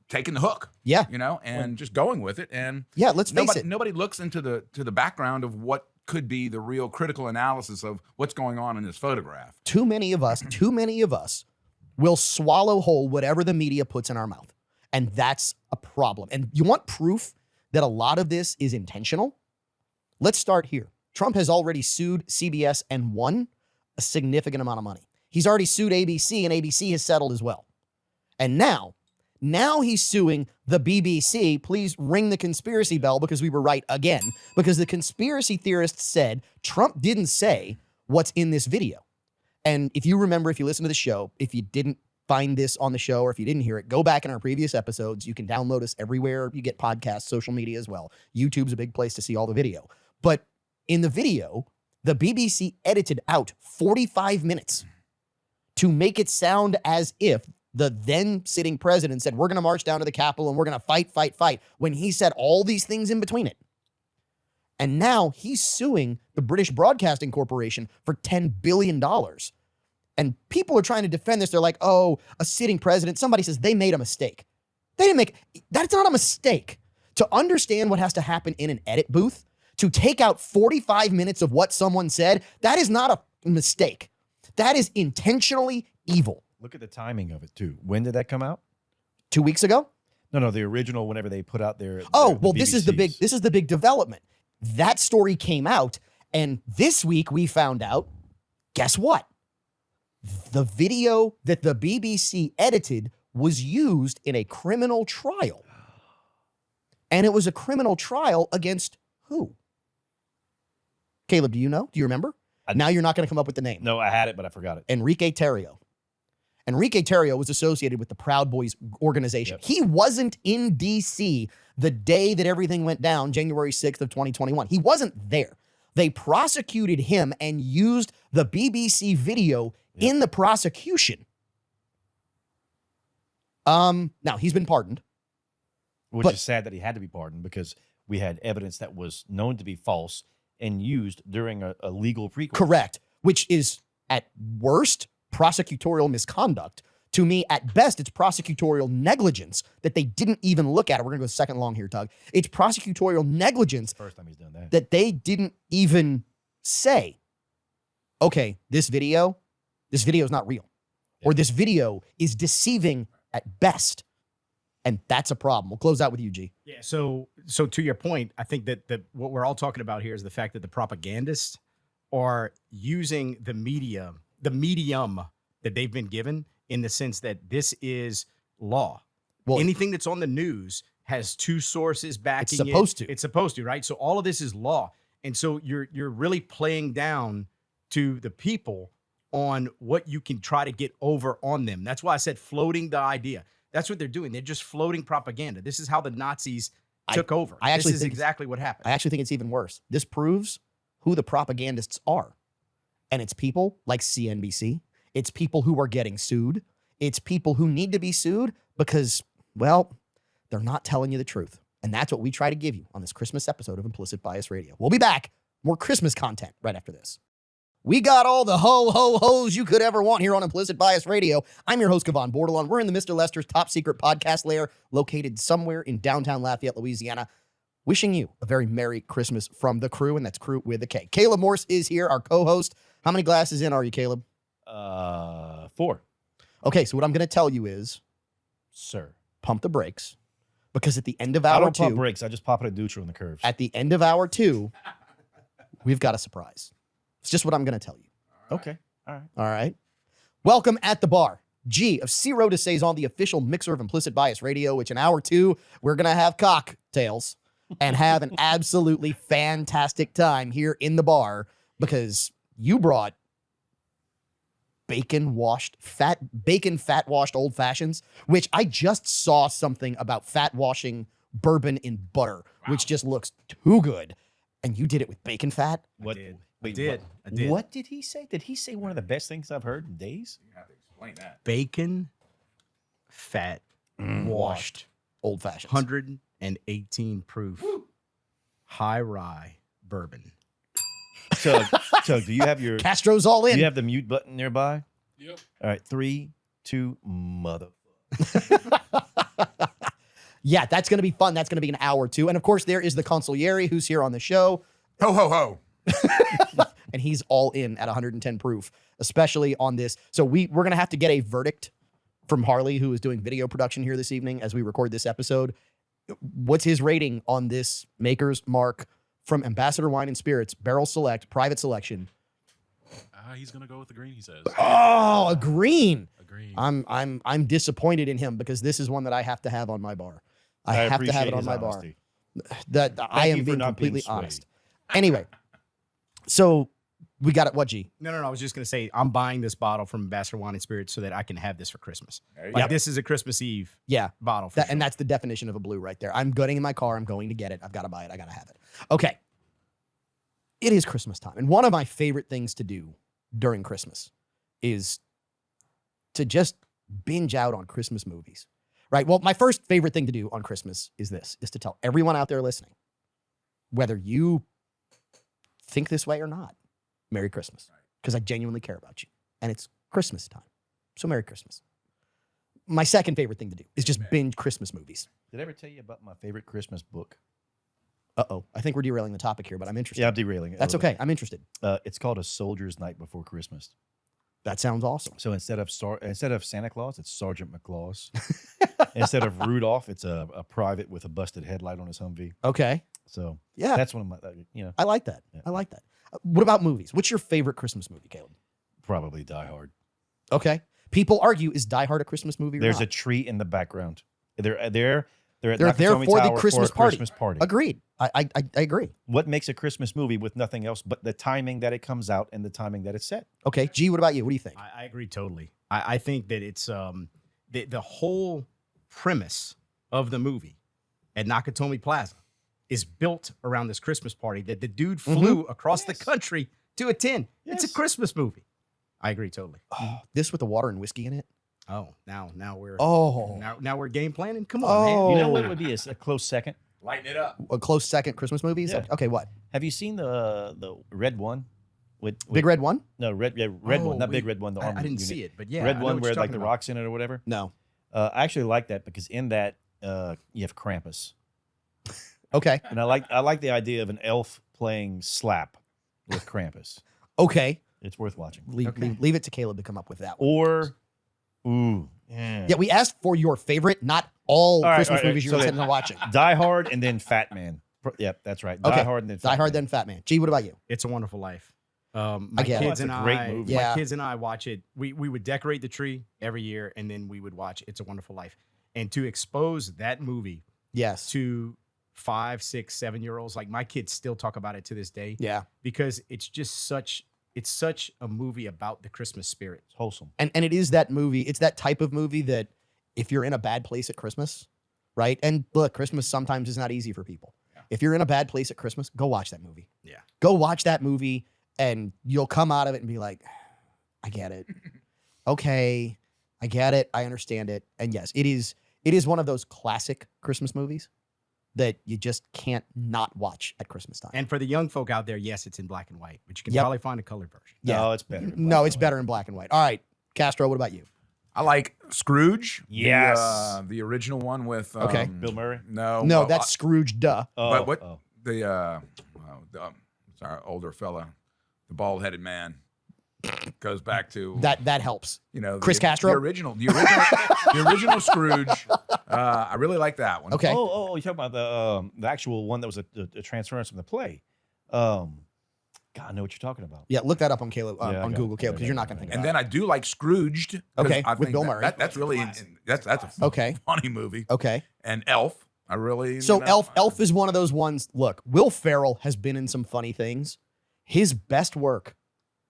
taking the hook. Yeah. And just going with it. And Yeah, let's face it. nobody looks into the background of what could be the real critical analysis of what's going on in this photograph. Too many of us will swallow whole whatever the media puts in our mouth. And that's a problem. And you want proof that a lot of this is intentional? Let's start here. Trump has already sued CBS and won a significant amount of money. He's already sued ABC, and ABC has settled as well. And now he's suing the BBC. Please ring the conspiracy bell, because we were right again. Because the conspiracy theorists said Trump didn't say what's in this video. And if you remember, if you listen to the show, if you didn't find this on the show, or if you didn't hear it, go back in our previous episodes. You can download us everywhere you get podcasts, social media as well. YouTube's a big place to see all the video. But in the video, the BBC edited out 45 minutes to make it sound as if the then sitting president said, we're going to march down to the Capitol and we're going to fight, when he said all these things in between it. And now he's suing the British Broadcasting Corporation for $10 billion. And people are trying to defend this. They're like, oh, a sitting president. Somebody says they made a mistake. They didn't make, that's not a mistake. To understand what has to happen in an edit booth, to take out 45 minutes of what someone said, that is not a mistake. That is intentionally evil. look at the timing of it too. When did that come out? 2 weeks ago? No, the original. Whenever they put out their Oh, the well, this is the big development. That story came out, and this week we found out, guess what? The video that the BBC edited was used in a criminal trial. And it was a criminal trial against who? Caleb, do you know? Do you remember? Now you're not going to come up with the name. No, I had it, but I forgot it. Enrique Tarrio. Enrique Tarrio was associated with the Proud Boys organization. Yep. He wasn't in D.C. the day that everything went down, January 6th of 2021. He wasn't there. They prosecuted him and used the BBC video in the prosecution. Now, he's been pardoned. Which is sad that he had to be pardoned because we had evidence that was known to be false and used during a legal prequel. Correct. Which is, at worst, prosecutorial misconduct. To me, at best, it's prosecutorial negligence that they didn't even look at it. We're going to go second long here, Tug. It's prosecutorial negligence First time he's done that. that they didn't even say, okay, this video is not real. Or this video is deceiving at best. And that's a problem. We'll close out with you, G. Yeah. So to your point, I think that what we're all talking about here is the fact that the propagandists are using the medium that they've been given in the sense that this is law. Well, anything that's on the news has two sources backing it. It's supposed to, right? So all of this is law. And so you're really playing down to the people on what you can try to get over on them. That's why I said floating the idea. That's what they're doing. They're just floating propaganda. This is how the Nazis took over. This is exactly what happened. I actually think it's even worse. This proves who the propagandists are. And it's people like CNBC. It's people who are getting sued. It's people who need to be sued because, well, they're not telling you the truth. And that's what we try to give you on this Christmas episode of Implicit Bias Radio. We'll be back more Christmas content right after this. We got all the ho-ho-hos you could ever want here on Implicit Bias Radio. I'm your host, Kevon Bordelon. We're in the Mr. Lester's top secret podcast lair located somewhere in downtown Lafayette, Louisiana. Wishing you a very Merry Christmas from the crew, and that's crew with a K. Caleb Morse is here, our co-host. How many glasses in are you, Caleb? 4. Okay, so what I'm going to tell you is Sir. pump the brakes, because at the end of I hour don't pump 2, brakes. I just pop it a neutral in the curves. at the end of hour 2, we've got a surprise. It's just what I'm going to tell you. Okay. All right. All right. Welcome at the bar. G of Zero to Saison, the official mixer of Implicit Bias Radio, which in hour 2, we're going to have cocktails and have an absolutely fantastic time here in the bar, because you brought bacon fat washed old fashions, which I just saw something about fat washing bourbon in butter, which just looks too good. And you did it with bacon fat? What? I did. What did he say? Did he say one of the best things I've heard in days? You have to explain that. Bacon, fat, washed, Old fashions. 118 proof, high rye bourbon. Chug, do you have your? Castro's all Do in. you have the mute button nearby? Yep. All right. 3, 2, mother. Yeah, that's going to be fun. That's going to be an hour 2. And of course, there is the consigliere who's here on the show. Ho, ho, ho. And he's all in at 110 proof, especially on this. So we're going to have to get a verdict from Harley, who is doing video production here this evening as we record this episode. What's his rating on this Maker's Mark from Ambassador Wine and Spirits, Barrel Select, Private Selection? He's gonna go with the green. He says. Oh, a green. A green. I'm disappointed in him, because this is one that I have to have on my bar. I have to have appreciate it on his my honesty. bar. That I you am for being not being completely swayed. honest. Anyway, so we got it. What, G? No. I was just going to say, I'm buying this bottle from Ambassador Wine and Spirits so that I can have this for Christmas. There you Like, go. this is a Christmas Eve Yeah. bottle. For And that's the definition of a blue right there. I'm getting in my car. I'm going to get it. I've got to buy it. I got to have it. Okay. It is Christmas time. And one of my favorite things to do during Christmas is to just binge out on Christmas movies, right? Well, my first favorite thing to do on Christmas is to tell everyone out there listening, whether you think this way or not, Merry Christmas, because I genuinely care about you. And it's Christmas time. So Merry Christmas. My second favorite thing to do is just binge Christmas movies. Did I ever tell you about my favorite Christmas book? Uh-oh. I think we're derailing the topic here, but I'm interested. Yeah, I'm derailing it. a That's little okay. I'm interested. bit. It's called A Soldier's Night Before Christmas. That sounds awesome. So instead of Santa Claus, it's Sergeant McClaus. Instead of Rudolph, it's a private with a busted headlight on his Humvee. Okay. So Yeah. that's one of my, I like that. Yeah. I like that. What about movies? What's your favorite Christmas movie, Caleb? probably Die Hard. Okay. People argue, is Die Hard a Christmas movie or There's not? a tree in the background. They're at They're there there for the Christmas party. Christmas party. Agreed. I agree. What makes a Christmas movie with nothing else but the timing that it comes out and the timing that it's set? Okay. G, what about you? What do you think? I agree totally. I think that it's the whole premise of the movie at Nakatomi Plaza is built around this Christmas party that the dude flew across the country to attend. It's a Yes. Christmas movie. I agree totally. Oh, this with the water and whiskey in it? Oh, now we're Oh, now we're game planning. Come on, man. You know what would be a close second? Lighten it up. a close second Christmas movies? Yeah. Okay, what? Have you seen the red one? With Big Red One? No, red Oh, one, not big red one. The I armored didn't unit. see it, but yeah, red I know one what where you're like talking the about. rocks in it or whatever. No. I actually like that because in that you have Krampus, Okay. and I like the idea of an elf playing slap with Krampus. Okay. It's worth watching. Leave it to Caleb to come up with that one. Or Yeah, we asked for your favorite, not all right, Christmas all right, movies you're so intending on watching. Die Hard and then Fat Man. Yep, that's right. Okay. Die Hard and then Fat Die Hard, Man. then Fat Man. G, what about you? It's a Wonderful Life. My get it. kids Oh, and that's a great I, movie. Yeah. my kids and I watch it. We would decorate the tree every year, and then we would watch It's a Wonderful Life. And to expose that movie Yes. to 5, 6, 7-year-olds, like my kids still talk about it to this day Yeah. because it's just such a movie about the Christmas spirit. It's wholesome. And it is that movie. It's that type of movie that if you're in a bad place at Christmas, right? And look, Christmas sometimes is not easy for people. Yeah. If you're in a bad place at Christmas, go watch that movie. Yeah. Go watch that movie and you'll come out of it and be like, I get it. Okay. I get it. I understand it. And yes, it is one of those classic Christmas movies. that you just can't not watch at Christmas time. And for the young folk out there, yes, it's in black and white, but you can Yep. probably find a colored version. No, it's better. in black No, and it's white. better in black and white. All right, Castro, what about you? I like Scrooge. Yes. The original one with Okay. Bill Murray. No, No, well, that's Scrooge, duh. Oh, what- oh. Sorry, older fella, the bald-headed man, goes back to That helps. Chris Castro? the original, the original Scrooge. I really like that one. Okay. Oh, you talking about the actual one that was a transference from the play? God, I know what you're talking about. Yeah, look that up on Caleb Yeah, I on got Google, it. Caleb, because Yeah, you're I not got going to it. think And about then I do like Scrooged. 'cause Okay, I with think Bill that- Murray. that's really that's a Okay. funny movie. it. Okay. And Elf, I really So Elf is one of those ones. Look, Will Ferrell has been in some funny things. His best work,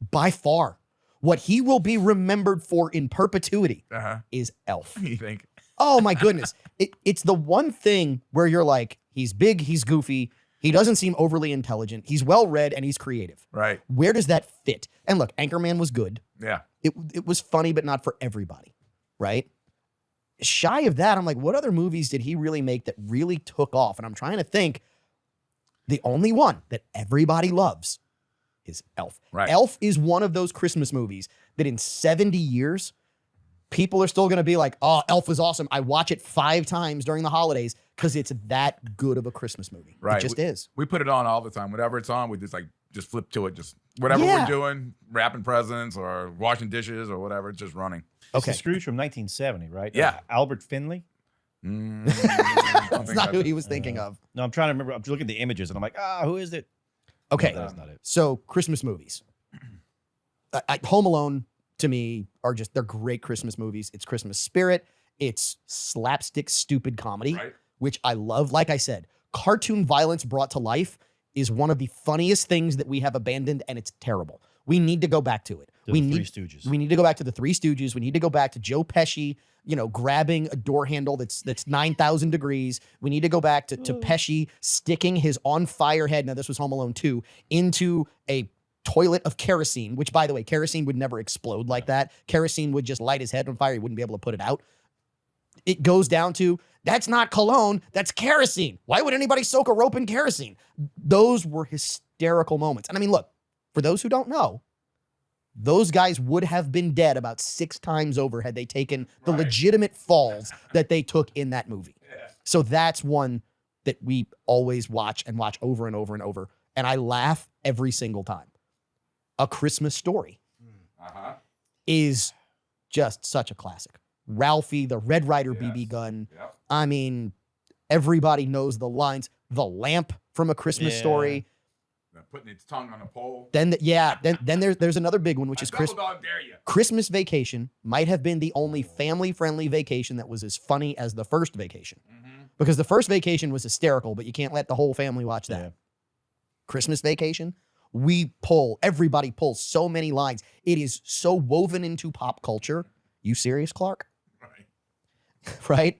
by far, what he will be remembered for in perpetuity is Elf. You think? Oh my goodness. It's the one thing where you're like, he's big, he's goofy, he doesn't seem overly intelligent, he's well read, and he's creative. Right. Where does that fit? And look, Anchorman was good. Yeah. It was funny, but not for everybody, right? Shy of that, I'm like, what other movies did he really make that really took off? And I'm trying to think. The only one that everybody loves is Elf. Right. Elf is one of those Christmas movies that in 70 years, people are still going to be like, oh, Elf is awesome. I watch it 5 times during the holidays because it's that good of a Christmas movie. Right. It just is. We put it on all the time. Whatever it's on, we just flip to it. Just whatever Yeah. we're doing, wrapping presents or washing dishes or whatever, it's just running. It's Okay. the Scrooge from 1970, right? Yeah. Albert Finley. That's not who he was thinking of. No, I'm trying to remember. I'm looking at the images and I'm like, who is it? Okay. No, that's not it. So Christmas movies. Home Alone to me they're great Christmas movies. It's Christmas spirit. It's slapstick, stupid comedy, Right. which I love. Like I said, cartoon violence brought to life is one of the funniest things that we have abandoned, and it's terrible. We need to go back to it. The Three Stooges. We need to go back to the Three Stooges. We need to go back to Joe Pesci, grabbing a door handle that's 9,000 degrees. We need to go back to Pesci sticking his on fire head, now this was Home Alone 2, into a toilet of kerosene, which, by the way, kerosene would never explode like that. Kerosene would just light his head on fire. He wouldn't be able to put it out. It goes down to, that's not cologne, that's kerosene. Why would anybody soak a rope in kerosene? Those were hysterical moments. And I mean, look, for those who don't know, those guys would have been dead about 6 times over had they taken the Right. legitimate falls that they took in that movie. Yeah. So that's one that we always watch over and over and over. And I laugh every single time. A Christmas Story is just such a classic. Ralphie, the Red Ryder BB gun. Yep. I mean, everybody knows the lines. The lamp from A Christmas Yeah. Story. Putting its tongue on a pole. Then there's another big one, which is Double dog dare you. Christmas Vacation might have been the only family-friendly vacation that was as funny as the first Vacation. Because the first Vacation was hysterical, but you can't let the whole family watch that. Yeah. Christmas Vacation, everybody pulls so many lines. It is so woven into pop culture. You serious, Clark? Right.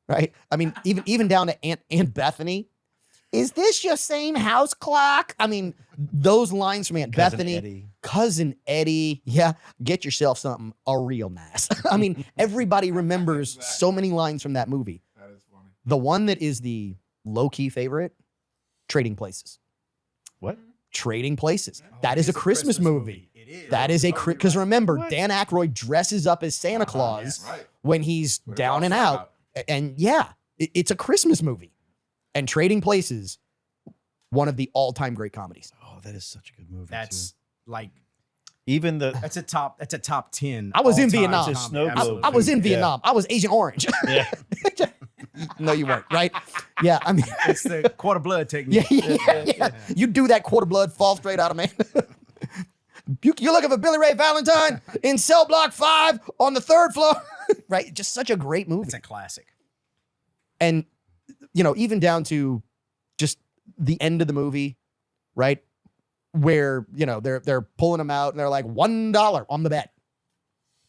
Right? I mean, even down to Aunt Bethany. Is this your same house clock? I mean, those lines from Aunt Cousin Bethany. Eddie. Cousin Eddie. Yeah, get yourself something real nice. I mean, everybody remembers so many lines from that movie. That is funny. The one that is the low-key favorite, Trading Places. What? Trading Places. Oh, That it is a Christmas movie. It is. That is because remember, What? Dan Aykroyd dresses up as Santa Claus Right. when he's Put it down all and flat out. And yeah, it's a Christmas movie. And Trading Places, one of the all-time great comedies. Oh, that is such a good movie. That's too. like Even the that's a top 10. I was in all-time Vietnam. It's a snow comedy. globe. I was in Yeah. Vietnam. I was Agent Orange. yeah. No, you weren't, right? Yeah, I mean, It's the quarter blood technique. yeah. You do that quarter blood, fall straight out of man. You're looking for Billy Ray Valentine in cell block 5 on the 3rd floor, right? Just such a great movie. It's a classic. And, even down to just the end of the movie, right? Where, they're pulling them out and they're like, $1 on the bet.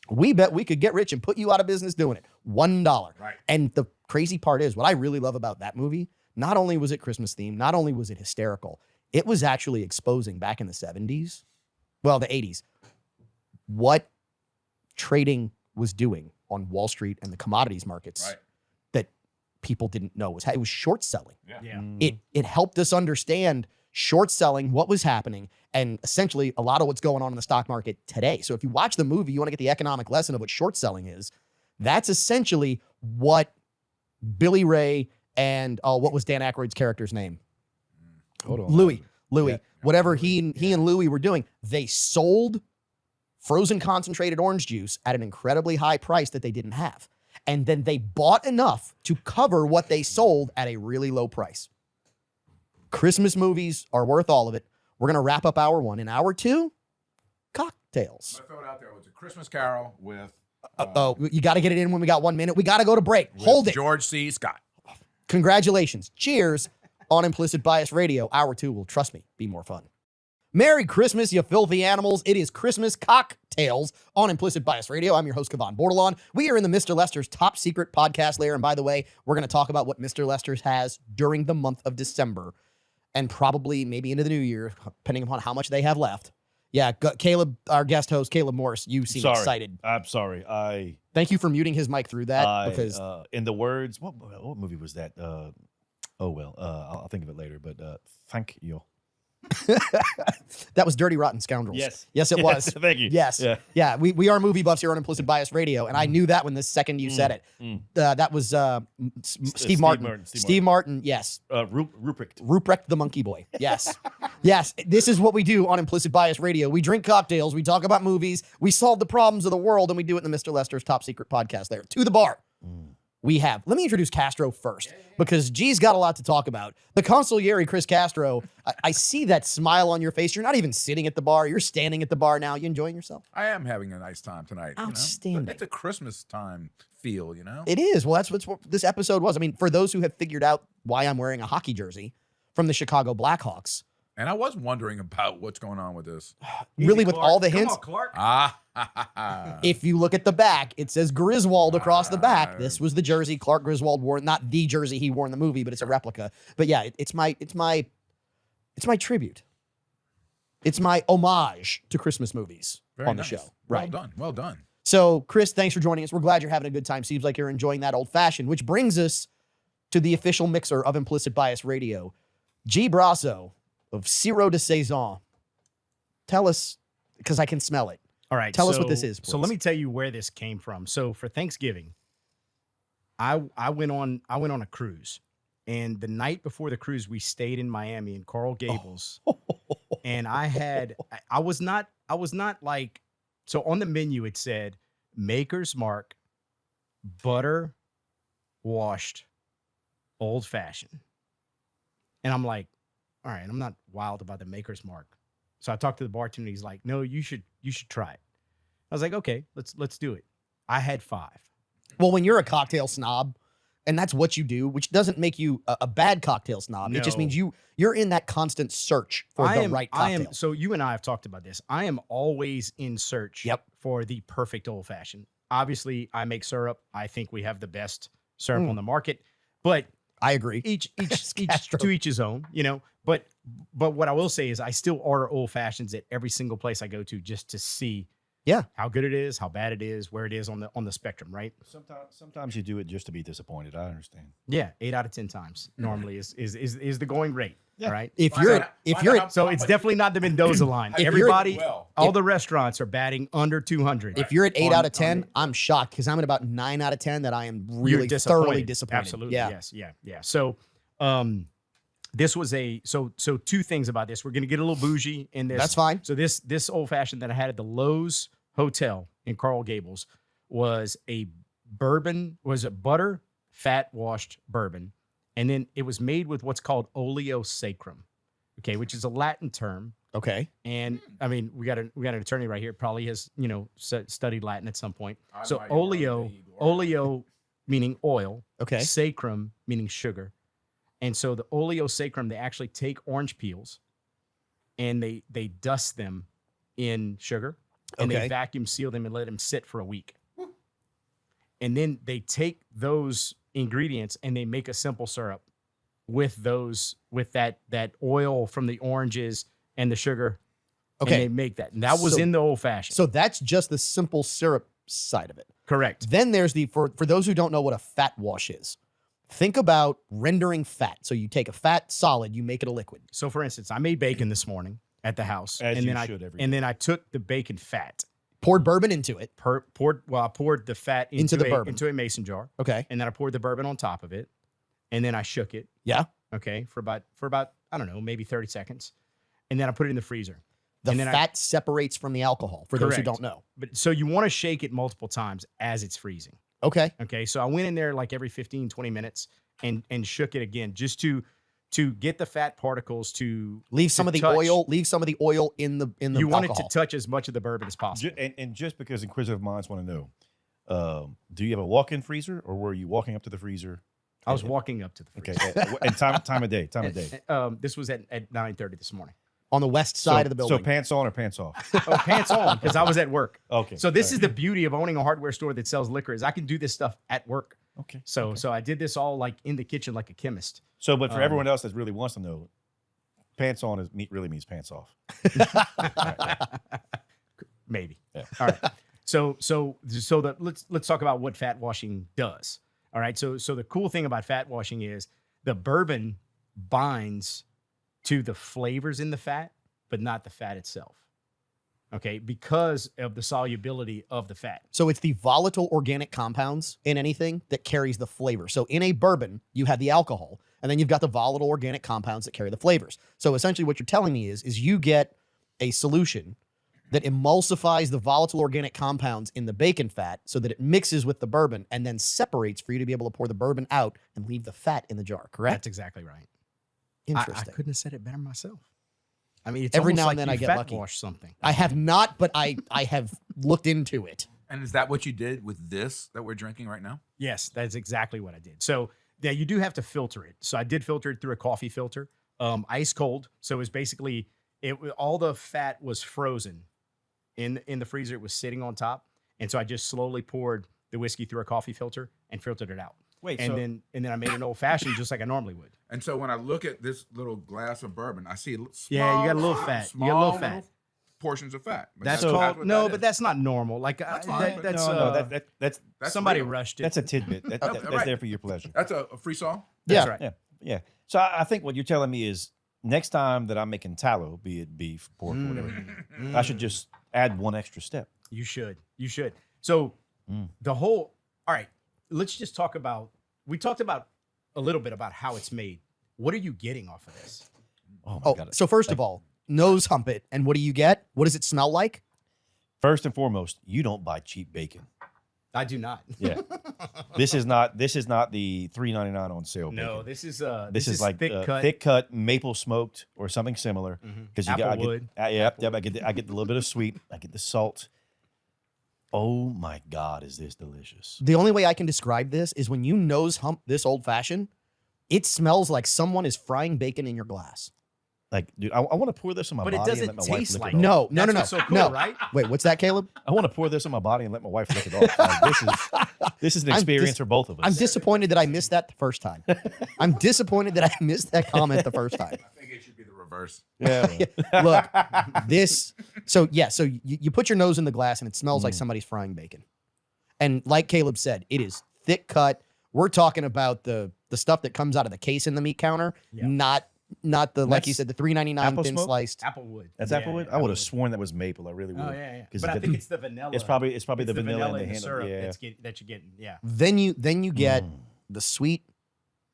We bet we could get rich and put you out of business doing it. $1. Right. And the crazy part is, what I really love about that movie, not only was it Christmas themed, not only was it hysterical, it was actually exposing back in the 70s, well, the 80s, what trading was doing on Wall Street and the commodities markets Right. that people didn't know was it was short selling. Yeah. It helped us understand short selling, what was happening, and essentially a lot of what's going on in the stock market today. So if you watch the movie, you want to get the economic lesson of what short selling is. That's essentially what Billy Ray and what was Dan Aykroyd's character's name? Hold on. Louis. Yeah. Whatever he and Louis were doing, they sold frozen concentrated orange juice at an incredibly high price that they didn't have. And then they bought enough to cover what they sold at a really low price. Christmas movies are worth all of it. We're going to wrap up hour 1. In hour 2, cocktails. I throw it out there. It was a Christmas Carol with You got to get it in when we got 1 minute. We got to go to break. Hold it. George C. Scott. Congratulations. Cheers on Implicit Bias Radio. Hour 2 will, trust me, be more fun. Merry Christmas, you filthy animals. It is Christmas cocktails on Implicit Bias Radio. I'm your host, Kevon Bordelon. We are in the Mr. Lester's top secret podcast layer. And by the way, we're going to talk about what Mr. Lester's has during the month of December and probably maybe into the new year, depending upon how much they have left. Yeah, Caleb, our guest host, Caleb Morris, you seem excited. I'm sorry. Thank you for muting his mic through that because in the words, what movie was that? I'll think of it later. But thank you. that was Dirty Rotten Scoundrels. Yes, it was. Thank you. Yes, yeah. We are movie buffs here on Implicit Bias Radio, and I knew that when the second you said it. That was Steve Martin. Steve Martin. Yes. Ruprecht the Monkey Boy. Yes, yes. This is what we do on Implicit Bias Radio. We drink cocktails. We talk about movies. We solve the problems of the world, and we do it in the Mr. Lester's top secret podcast. There to the bar. We have. Let me introduce Castro first because G's got a lot to talk about. The consigliere, Chris Castro, I see that smile on your face. You're not even sitting at the bar. You're standing at the bar now. You enjoying yourself? I am having a nice time tonight. Outstanding. It's a Christmas time feel, you know? It is. Well, that's what this episode was. I mean, for those who have figured out why I'm wearing a hockey jersey from the Chicago Blackhawks. And I was wondering about what's going on with this. Really, with all the hints. Come on, Ah. If you look at the back, it says Griswold across the back. This was the jersey Clark Griswold wore, not the jersey he wore in the movie, but it's a replica. But yeah, it's my tribute. It's my homage to Christmas movies on the show. Right. Well done. So, Chris, thanks for joining us. We're glad you're having a good time. Seems like you're enjoying that old fashioned, which brings us to the official mixer of Implicit Bias Radio, G. Brasso of Sirop de Saison. Tell us, because I can smell it. All right. Tell us what this is, So let me tell you where this came from. So for Thanksgiving, I went on a cruise. And the night before the cruise, we stayed in Miami in Coral Gables. And I was not like, so on the menu it said Maker's Mark, butter washed, old fashioned. And I'm like, all right, I'm not wild about the Maker's Mark. So I talked to the bartender. He's like, no, you should try it. I was like, okay, let's do it. I had 5. Well, when you're a cocktail snob, and that's what you do, which doesn't make you a bad cocktail snob. It just means you're in that constant search for the right cocktail. So you and I have talked about this. I am always in search for the perfect old fashioned. Obviously, I make syrup. I think we have the best syrup on the market, but I agree. Each to each his own, you know. But what I will say is I still order old fashions at every single place I go to just to see how good it is, how bad it is, where it is on the spectrum, right? Sometimes you do it just to be disappointed. I understand. Yeah, 8 out of 10 times normally is the going rate. Yeah. Right. If So it's definitely not the Mendoza line. All the restaurants are batting under 200. If you're at 8 out of 10, I'm shocked because I'm at about 9 out of 10 that I am really thoroughly disappointed. Absolutely. Yeah. Yes. Yeah. So, this was so 2 things about this. We're going to get a little bougie in this. That's fine. So this old fashioned that I had at the Lowe's Hotel in Coral Gables was a butter fat washed bourbon. And then it was made with what's called oleo sacrum, okay, which is a Latin term. Okay. And I mean, we got an attorney right here, probably has, studied Latin at some point. So oleo meaning oil. Okay. Sacrum meaning sugar. And so the oleo sacrum, they actually take orange peels and they dust them in sugar and they vacuum seal them and let them sit for a week. And then they take those ingredients and they make a simple syrup with that oil from the oranges and the sugar. Okay. And they make that. And that was in the old fashioned. So that's just the simple syrup side of it. Correct. Then there's for those who don't know what a fat wash is. Think about rendering fat. So you take a fat solid, you make it a liquid. So, for instance, I made bacon this morning at the house, As and you then should every and day. then I took the bacon fat, Poured bourbon into it. I poured the fat Into the bourbon. into a mason jar, Okay. and then I poured the bourbon on top of it, and then I shook it. Yeah. Okay, for about I don't know, maybe 30 seconds, and then I put it in the freezer. The And then fat separates from the alcohol, for those who Correct. don't know. But so you want to shake it multiple times as it's freezing. Okay. Okay, so I went in there like every 15, 20 minutes and shook it again just to get the fat particles to Leave some of the touch. oil. Leave some of the oil in the You want alcohol. it to touch as much of the bourbon as possible. And just because inquisitive minds want to know, do you have a walk-in freezer, or were you walking up to the freezer? I was walking up to the Okay, freezer. and time of day. This was at 9:30 this morning. On the west side of the building. So pants on or pants off? Oh, pants on because I was at work. Okay. So this all is the beauty of owning a hardware store that sells liquor is I can do this stuff at work. right. Okay. So I did this all like in the kitchen like a chemist. So, but for Um, everyone else that really wants to know, pants on really means pants off. Maybe. Yeah. All right. Let's talk about what fat washing does. All right. So the cool thing about fat washing is the bourbon binds to the flavors in the fat, but not the fat itself. Okay, because of the solubility of the fat. So it's the volatile organic compounds in anything that carries the flavor. So in a bourbon, you have the alcohol, and then you've got the volatile organic compounds that carry the flavors. So essentially what you're telling me is you get a solution that emulsifies the volatile organic compounds in the bacon fat so that it mixes with the bourbon and then separates for you to be able to pour the bourbon out and leave the fat in the jar, correct? That's exactly right. Interesting. I couldn't have said it better myself. I mean, it's Every almost now like and then you I get fat lucky. wash something. I have not, but I have looked into it. And is that what you did with this that we're drinking right now? Yes, that's exactly what I did. So yeah, you do have to filter it. So I did filter it through a coffee filter, ice cold. So it was basically all the fat was frozen in the freezer. It was sitting on top, and so I just slowly poured the whiskey through a coffee filter and filtered it out. Wait, and so then I made an old fashioned just like I normally would. And so when I look at this little glass of bourbon, I see small, Yeah, you got a little fat. You got a little small fat. portions of fat. But That's So- called what no, that but is. that's not normal. Like That's fine, but- that's that's That's somebody real. rushed it. that's a tidbit. That's right. there for your pleasure. That's a free song. That's Yeah. right. Yeah. So I think what you're telling me is next time that I'm making tallow, be it beef, pork, or whatever, I should just add one extra step. You should. You should. So the whole. All right. Let's just talk about. We talked about a little bit about how it's made. What are you getting off of this? Oh my Oh, god! so first of all, nose hump it. And what do you get? What does it smell like? First and foremost, you don't buy cheap bacon. I do not. Yeah, this is not the $3.99 on sale. No, bacon. this is This is like thick cut. maple smoked or something similar. Mhm. Because you got Applewood. yep. I get a little bit of sweet. I get the salt. Oh my God, is this delicious? The only way I can describe this is when you nose hump this old fashioned, it smells like someone is frying bacon in your glass. Like, dude, I want to pour this on my But it body and doesn't let my wife taste lick like it off. No, That's no. what's so cool, no. right? Wait, what's that, Caleb? I want to pour this on my body and let my wife lick it off. Like, this is an I'm experience dis- for both of us. I'm disappointed that I missed that the first time. I'm disappointed that I missed that comment the first time. I think it should be the reverse. Yeah, well. Look, this. So yeah, so you put your nose in the glass and it smells like somebody's frying bacon. And like Caleb said, it is thick cut. We're talking about the stuff that comes out of the case in the meat counter, Yeah. not the like you That's said, the $3.99 apple thin smoke? sliced. Applewood. That's Yeah, Applewood. yeah, I would have Applewood. sworn that was maple. I really would. Oh yeah, yeah. 'Cause But I the- think it's the vanilla. It's probably the It's vanilla and the and the handle. syrup Yeah. that you're getting. Yeah. Then you get the sweet,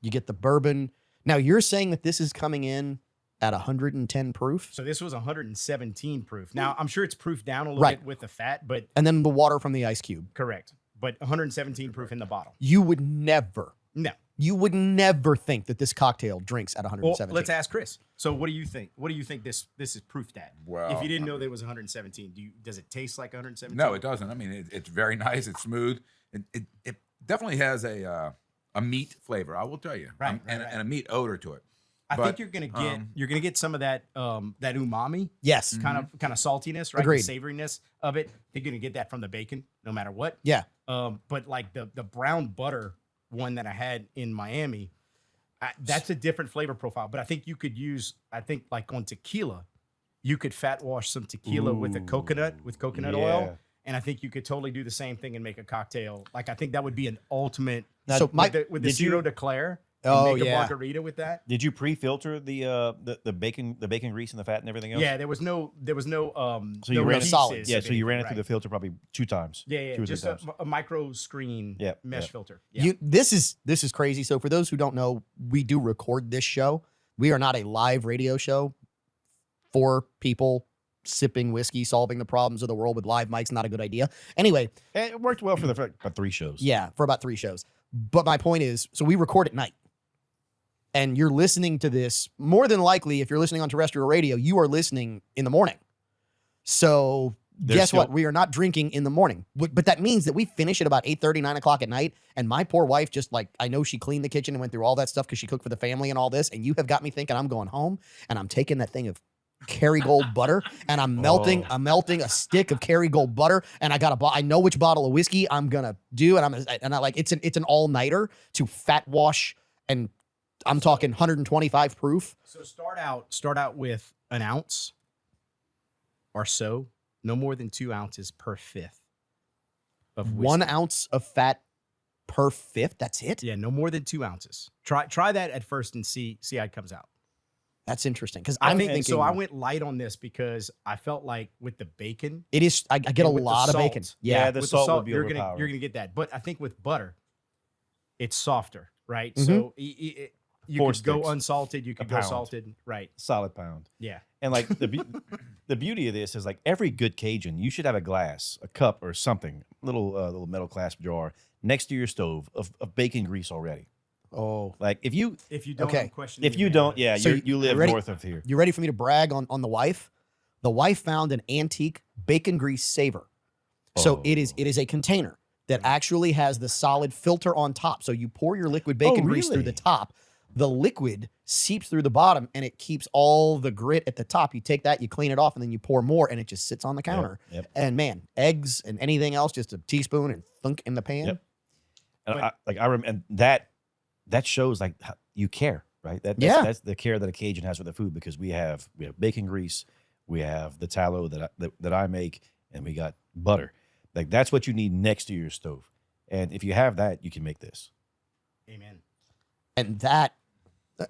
you get the bourbon. Now you're saying that this is coming in at 110 proof, So this was 117 proof. Now I'm sure it's proof down a little Right. bit with the fat, but and then the water from the ice cube. correct. But 117 proof in the bottle. You would never No. think that this cocktail drinks at Well, 117. let's ask Chris. So what do you think? What do you think this is proofed at? Well, if you didn't know there was 117, does it taste like 117? No, it doesn't. I mean, it's very nice. It's smooth. It definitely has a meat flavor. I will tell you, Right, and right. a meat odor to it. I But, think you're gonna get some of that that umami yes. kind of saltiness, right? Agreed. The savoriness of it. You're gonna get that from the bacon, no matter what. Yeah. But like the brown butter one that I had in Miami, that's a different flavor profile. But I think you could use, like on tequila, you could fat wash some tequila with coconut oil, And I think you could totally do the same thing and make a cocktail. Like I think that would be an ultimate. Now, So my With the did you- Zero de Claire. And Oh, make a yeah. margarita with that. Did you pre-filter the bacon grease and the fat and everything else? Yeah, there was no So you no ran it pieces Yeah, of so you ran it anything, through the filter probably 2 times. Yeah, two or just three times. a micro screen Yeah, mesh yeah. filter. Yeah. This is crazy. So for those who don't know, we do record this show. We are not a live radio show. 4 people sipping whiskey, solving the problems of the world with live mics. Not a good idea. Anyway, And it worked well for about 3 shows. yeah, for about 3 shows. But my point is, so we record at night. And you're listening to this, more than likely, if you're listening on terrestrial radio, you are listening in the morning. So There's guess what? still- We are not drinking in the morning. But that means that we finish at about 8:30, 9 o'clock at night. And my poor wife just like, I know she cleaned the kitchen and went through all that stuff because she cooked for the family and all this. And you have got me thinking I'm going home and I'm taking that thing of Kerrygold butter and I'm melting a stick of Kerrygold butter and I know which bottle of whiskey I'm gonna do and I like it's an all-nighter to fat wash, and I'm talking 125 proof. So start out with an ounce or so, no more than 2 ounces per fifth of whiskey. 1 ounce of fat per fifth. That's it. Yeah, no more than 2 ounces. Try that at first and see how it comes out. That's interesting because I I'm think thinking. so. I went light on this because I felt like with the bacon, It is. I get a and with the lot of bacon. salt. Yeah. the with salt would be you're gonna overpowering. get that. But I think with butter, it's softer, right? Mhm. So you 4 could go sticks. unsalted, you could go pound. salted, right? Solid pound. Yeah. And like the beauty of this is like every good Cajun, you should have a glass, a cup, or something, little metal clasp jar next to your stove of bacon grease already. Oh, Like if you If you don't, Okay. I'm questioning if your you don't, manhood. yeah, So you live ready? north of here. you ready for me to brag on the wife? The wife found an antique bacon grease saver. So it is a container that actually has the solid filter on top. So you pour your liquid bacon grease through the really? top. The liquid seeps through the bottom and it keeps all the grit at the top. You take that, you clean it off, and then you pour more, and it just sits on the counter. Yep. And man, eggs and anything else, just a teaspoon and thunk in the pan. Yep. And But- I remember, and that shows like how you care, right? Yeah. That's the care that a Cajun has for the food, because we have bacon grease, we have the tallow that I make, and we got butter. Like that's what you need next to your stove. And if you have that, you can make this. Amen. And that,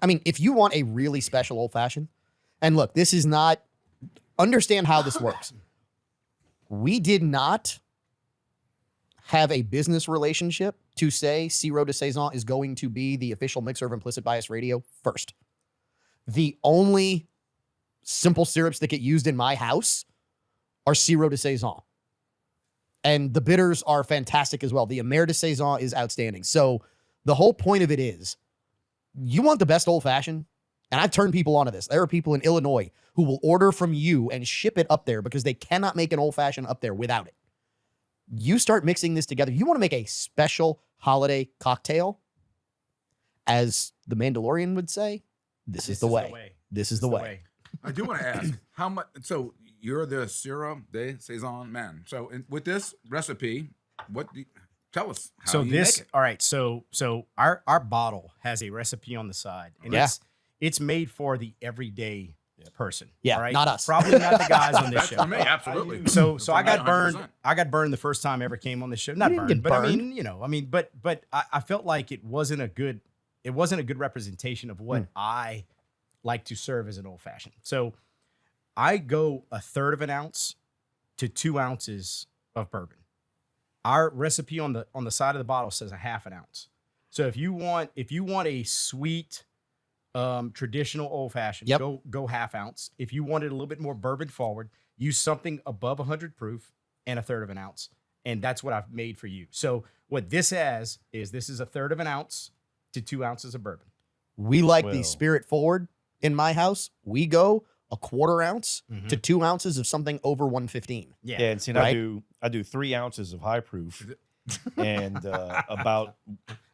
I mean, if you want a really special old fashioned, and look, this is not, understand how this works. We did not have a business relationship to say Sirop de Saison is going to be the official mixer of Implicit Bias Radio first. The only simple syrups that get used in my house are Sirop de Saison. And the bitters are fantastic as well. The Amer de Saison is outstanding. So the whole point of it is, you want the best old fashioned, and I've turned people onto this. There are people in Illinois who will order from you and ship it up there because they cannot make an old fashioned up there without it. You start mixing this together. You want to make a special holiday cocktail, as the Mandalorian would say, this is the way. This is the way. I do want to ask how much. So you're the Sirop de Saison man. So with this recipe, tell us how So you this, make it. all right. So our bottle has a recipe on the side, and Yeah. it's made for the everyday person. Yeah, all right? not us. Probably not the guys on this That's show. for me, absolutely. So For I me, got burned. 100%. I got burned the first time I ever came on this show. Not didn't burned, get but I burned. mean, but I felt like it wasn't a good representation of what I like to serve as an old fashioned. So I go 1/3 of an ounce to 2 ounces of bourbon. Our recipe on the side of the bottle says 1/2 ounce. So if you want a sweet traditional old fashioned, Yep. go 1/2 ounce. If you wanted a little bit more bourbon forward, use something above 100 proof and 1/3 of an ounce. And that's what I've made for you. So what this has is this is 1/3 of an ounce to 2 ounces of bourbon. We like the Well. spirit forward in my house. We go 1/4 ounce Mhm. to 2 ounces of something over 115. Yeah. Yeah, and see, Right. I do 3 ounces of high proof, and about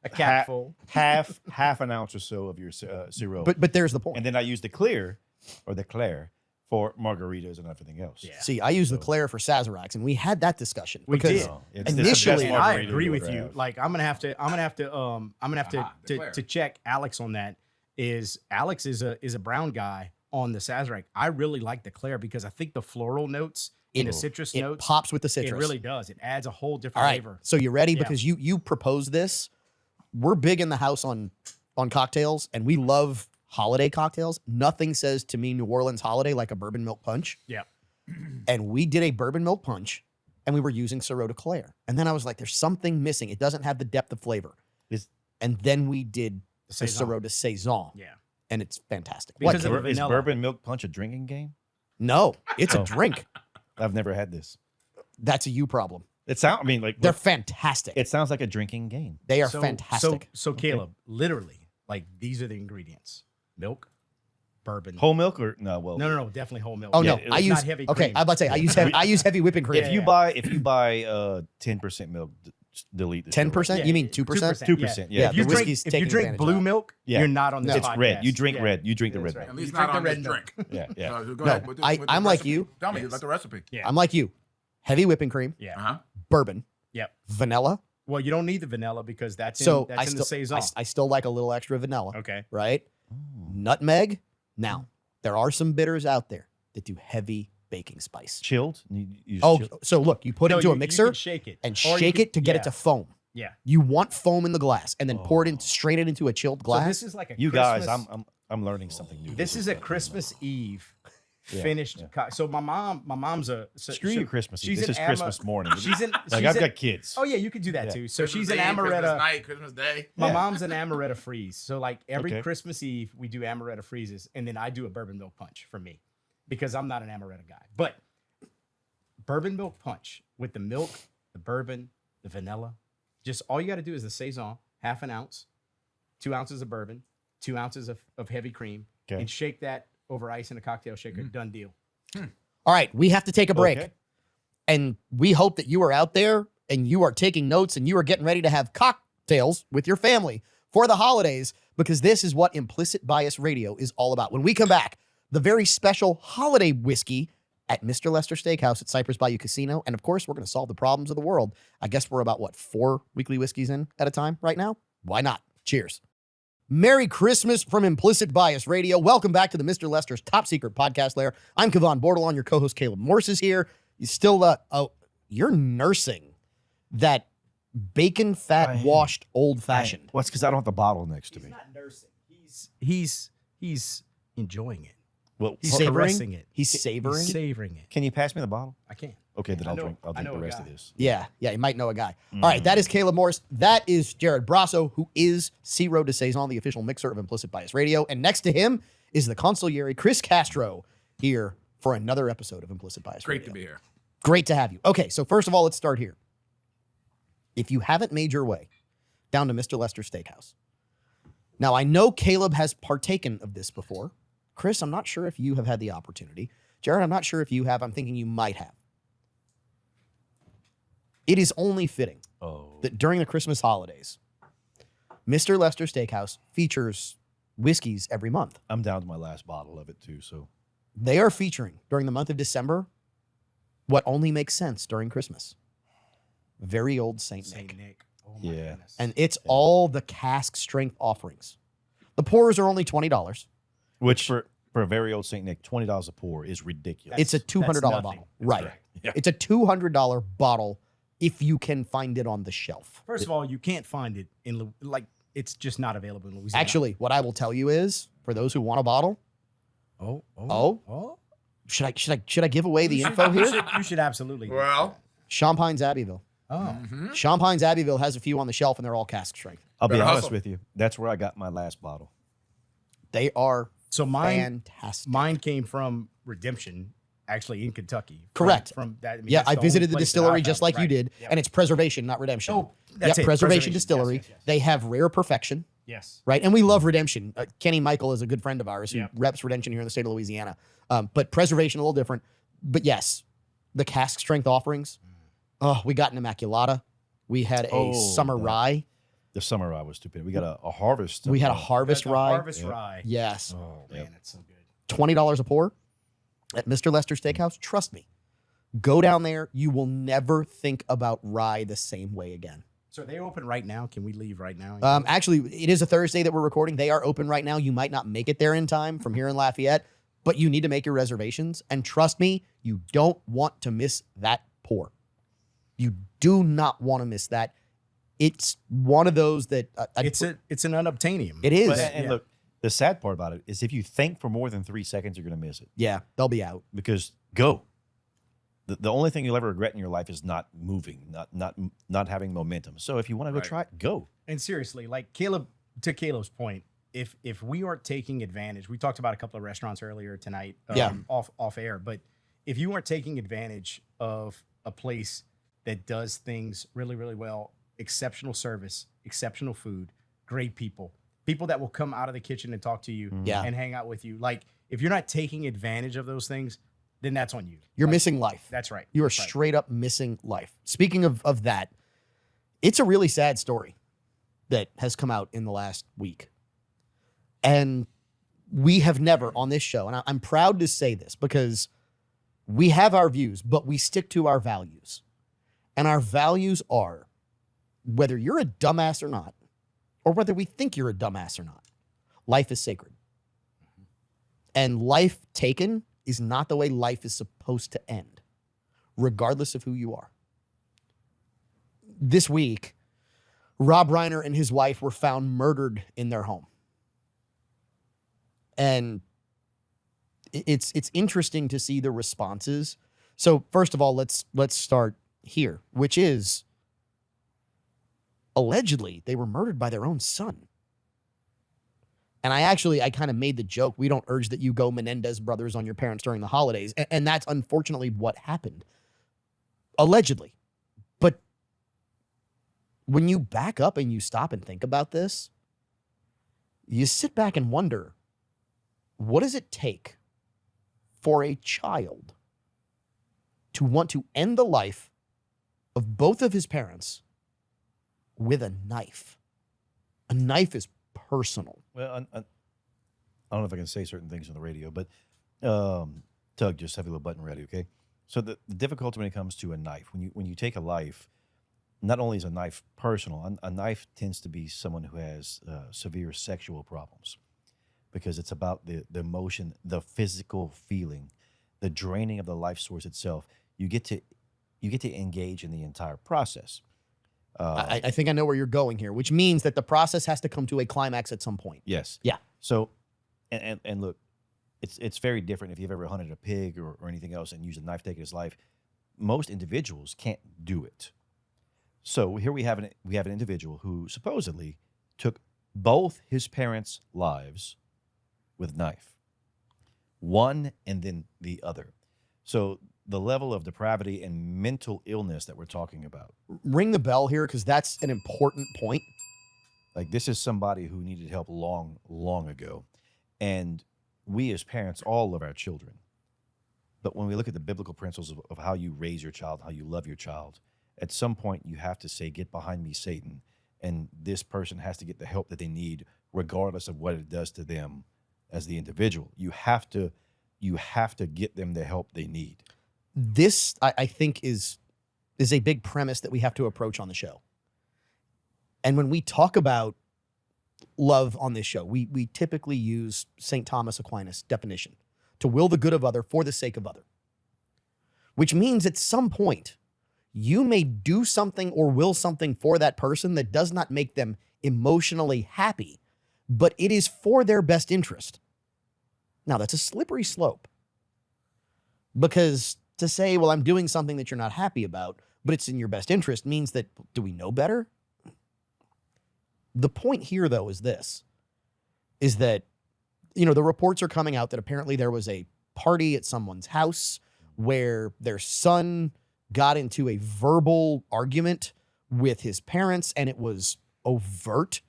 A cap full. half an ounce or so of your Sirop. But there's the point. And then I use the clear or the Claire for margaritas and everything else. Yeah. See, I use the Claire for Sazeracs, and we had that discussion. We because did. No, Initially- And I margarita agree you'll with ever you. have. Like I'm gonna have to declare. to check Alex on that. Alex is a brown guy on the Sazerac. I really like the Claire because I think the floral notes in the citrus It notes. pops with the citrus. It really does. It adds a whole All different right. flavor. So you ready? Yeah. Because you proposed this. We're big in the house on cocktails, and we love holiday cocktails. Nothing says to me New Orleans holiday like a bourbon milk punch. Yeah. And we did a bourbon milk punch, and we were using Sirop de Claire. And then I was like, there's something missing. It doesn't have the depth of flavor. And then we did the Saison. Sirop de Saison, Yeah. and it's fantastic. Because What? of the Is vanilla. bourbon milk punch a drinking game? No, it's a Oh. drink. I've never had this. That's a you problem. It sounds. I mean, like They're fantastic. it sounds like a drinking game. They are So- fantastic. So Caleb, literally, like these are the ingredients: milk, bourbon. Whole milk or no? Well, No, definitely whole milk. Oh Yeah, no, it's I It's use not heavy okay. cream. I'm about to say I use heavy whipping cream. If you buy 10% milk, just delete this. 10%? Yeah, You mean yeah, 2%? 2%. Yeah, Yeah. If you the drink, whiskey's if you taking drink advantage blue of that. milk, Yeah. you're not on this It's podcast. red. You drink Yeah. red. You drink the That's red right. At milk. least You not drink on the this red milk. drink. Yeah, yeah. So go No, ahead with the I'm like recipe. you. Tell me, Yes. let the recipe. Yeah. I'm like you. Heavy whipping cream, Yeah. Uh-huh. bourbon, Yep. vanilla. Well, you don't need the vanilla because that's in, So that's I in still the saison. I still like a little extra vanilla, Okay. right? Nutmeg. Now, there are some bitters out there that do heavy baking spice. Chilled. You use Oh, chilled. so look, you put it No, into a you mixer can shake it and Or you shake can- it to get yeah. it to foam. Yeah. You want foam in the glass, and then pour it in, Oh. strain it into a chilled So glass. this is like a You guys, Christmas- I'm learning something new. This is a Christmas Eve Yeah, finished. yeah. So my mom's a so, Screw you, Christmas Eve. she's This an is ama- Christmas morning. She's in. Like she's I've in- got kids. Oh yeah, you could do that Yeah. too. So Christmas she's an Eve, Christmas amaretto. night, Christmas Day. My Yeah. mom's an amaretto freeze. So like every Okay. Christmas Eve, we do amaretto freezes, and then I do a bourbon milk punch for me because I'm not an amaretto guy. But bourbon milk punch with the milk, the bourbon, the vanilla. Just all you got to do is the saison, half an ounce, 2 ounces of bourbon, 2 ounces of heavy cream, Okay. and shake that over ice in a cocktail shaker. Mm-hmm. Done deal. All right, we have to take a break. Okay. And we hope that you are out there and you are taking notes and you are getting ready to have cocktails with your family for the holidays, because this is what Implicit Bias Radio is all about. When we come back, the very special holiday whiskey at Mr. Lester Steakhouse at Cypress Bayou Casino. And of course, we're going to solve the problems of the world. I guess we're about, 4 weekly whiskeys in at a time right now? Why not? Cheers. Merry Christmas from Implicit Bias Radio. Welcome back to the Mr. Lester's Top Secret Podcast Lair. I'm Kevon Bordelon. Your co-host Caleb Morse is here. You still, you're nursing that bacon I fat am. washed old fashioned. Well, it's because I don't have the bottle next to He's me. not nursing. He's enjoying it. Well, He's Savoring? caressing it. He's savoring. He's savoring it. can you pass me the bottle? I can. Okay, then I I'll know- drink. I'll I drink know the a rest of guy. this. Yeah, you might know a guy. All right, that is Caleb Morris. That is Jared Brasso, who is Sirop de Saison, the official mixer of Implicit Bias Radio. And next to him is the consigliere Chris Castro, here for another episode of Implicit Bias Great Radio. to be here. Great to have you. Okay, so first of all, let's start here. If you haven't made your way down to Mr. Lester Steakhouse, now I know Caleb has partaken of this before. Chris, I'm not sure if you have had the opportunity. Jared, I'm not sure if you have. I'm thinking you might have. It is only fitting Oh, that during the Christmas holidays, Mr. Lester Steakhouse features whiskeys every month. I'm down to my last bottle of it too. So They are featuring during the month of December what only makes sense during Christmas. Very old Saint Nick. Saint Nick. Oh my Yeah. goodness. And it's all the cask strength offerings. The pours are only $20. which for a very old Saint Nick, $20 a pour is ridiculous. It's a That's $200 nothing. bottle. That's Right. correct. Yeah. It's a $200 bottle if you can find it on the shelf. First of all, you can't find it in it's just not available in Louisiana. Actually, what I will tell you is, for those who want a bottle, oh. should I give away the You info should- here? You should absolutely. do Well, that. Champagne's Abbeville. Oh. mhm. Champagne's Abbeville has a few on the shelf and they're all cask strength. I'll be Better honest hustle. with you. That's where I got my last bottle. They are So mine fantastic. mine came from Redemption, actually in Kentucky. Correct. From that. Yeah, that's I the only visited the place that distillery I've just found. like you Right. did, Yep. and it's Preservation, not Redemption. Oh, that's Yep, it. Preservation Yes, Distillery. yes, yes. They have Rare Perfection, Yes. right? And we love Redemption. Kenny Michael is a good friend of ours who Yep. reps Redemption here in the state of Louisiana. But Preservation, a little different. But yes, the cask strength offerings. Oh, we got an Immaculata. We had a Oh, Summer the- Rye. The summer rye was stupid. We got a harvest. We had a of, Harvest The Rye. Harvest Yep. Rye. Yes. Oh man, it's so good. $20 a pour at Mr. Lester Steakhouse. Trust me. Go down there. You will never think about rye the same way again. So are they open right now? Can we leave right now? Actually, it is a Thursday that we're recording. They are open right now. You might not make it there in time from here in Lafayette. but you need to make your reservations. And trust me, you don't want to miss that pour. You do not want to miss that. It's one of those that It's an unobtainium. it is. And look, the sad part about it is if you think for more than 3 seconds, you're going to miss it. Yeah, they'll be out. Because go. The only thing you'll ever regret in your life is not moving, not having momentum. So if you want to go Right. try it, go. And seriously, like Caleb's point, if we aren't taking advantage, we talked about a couple of restaurants earlier tonight, off air, but if you aren't taking advantage of a place that does things really, really well, exceptional service, exceptional food, great people that will come out of the kitchen and talk to you Yeah. and hang out with you. Like if you're not taking advantage of those things, then that's on you. You're Like, missing life. That's right. You are That's right. straight up missing life. Speaking of that, it's a really sad story that has come out in the last week. And we have never on this show, and I'm proud to say this because we have our views, but we stick to our values. And our values are whether you're a dumbass or not, or whether we think you're a dumbass or not, life is sacred. And life taken is not the way life is supposed to end, regardless of who you are. This week, Rob Reiner and his wife were found murdered in their home. And it's interesting to see the responses. So first of all, let's start here, which is allegedly they were murdered by their own son. And I kind of made the joke, we don't urge that you go Menendez brothers on your parents during the holidays. And that's unfortunately what happened. Allegedly. But when you back up and you stop and think about this, you sit back and wonder, what does it take for a child to want to end the life of both of his parents with a knife? A knife is personal. Well, I don't know if I can say certain things on the radio, but Tug, just have your little button ready, okay? So the difficulty when it comes to a knife, when you take a life, not only is a knife personal, a knife tends to be someone who has severe sexual problems because it's about the emotion, the physical feeling, the draining of the life source itself. You get to engage in the entire process. I think I know where you're going here, which means that the process has to come to a climax at some point. Yes. Yeah. So, and look, it's very different if you've ever hunted a pig or anything else and used a knife to take his life. Most individuals can't do it. So here we have an individual who supposedly took both his parents' lives with a knife, one and then the other. So the level of depravity and mental illness that we're talking about. Ring the bell here because that's an important point. Like this is somebody who needed help long, long ago. And we as parents all love our children. But when we look at the biblical principles of how you raise your child, how you love your child, at some point you have to say, get behind me, Satan. And this person has to get the help that they need, regardless of what it does to them as the individual. You have to get them the help they need. This, I think, is a big premise that we have to approach on the show. And when we talk about love on this show, we typically use St. Thomas Aquinas' definition, to will the good of other for the sake of other, which means at some point you may do something or will something for that person that does not make them emotionally happy, but it is for their best interest. Now, that's a slippery slope because to say, well, I'm doing something that you're not happy about, but it's in your best interest means that, do we know better? The point here, though, is this, is that, the reports are coming out that apparently there was a party at someone's house where their son got into a verbal argument with his parents, and it was overt,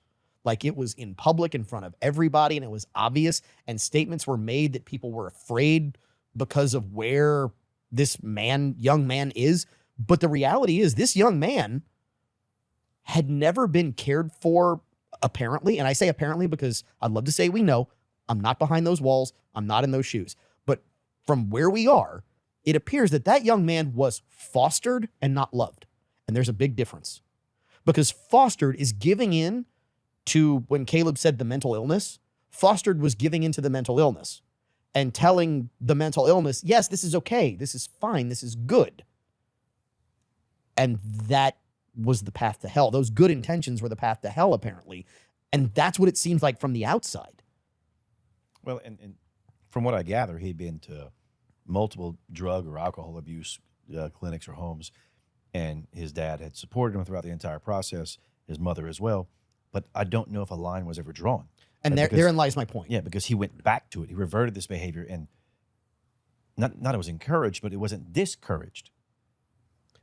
like it was in public in front of everybody, and it was obvious, and statements were made that people were afraid because of where this young man is. But the reality is this young man had never been cared for, apparently. And I say apparently because I'd love to say we know. I'm not behind those walls. I'm not in those shoes. But from where we are, it appears that young man was fostered and not loved. And there's a big difference. Because fostered is giving in to, when Caleb said the mental illness, fostered was giving into the mental illness. and telling the mental illness, yes, this is okay, this is fine, this is good. And that was the path to hell. Those good intentions were the path to hell, apparently. And that's what it seems like from the outside. Well, and from what I gather, he'd been to multiple drug or alcohol abuse clinics or homes, and his dad had supported him throughout the entire process, his mother as well. But I don't know if a line was ever drawn. And therein lies my point. Yeah, because he went back to it. He reverted this behavior, and not it was encouraged, but it wasn't discouraged.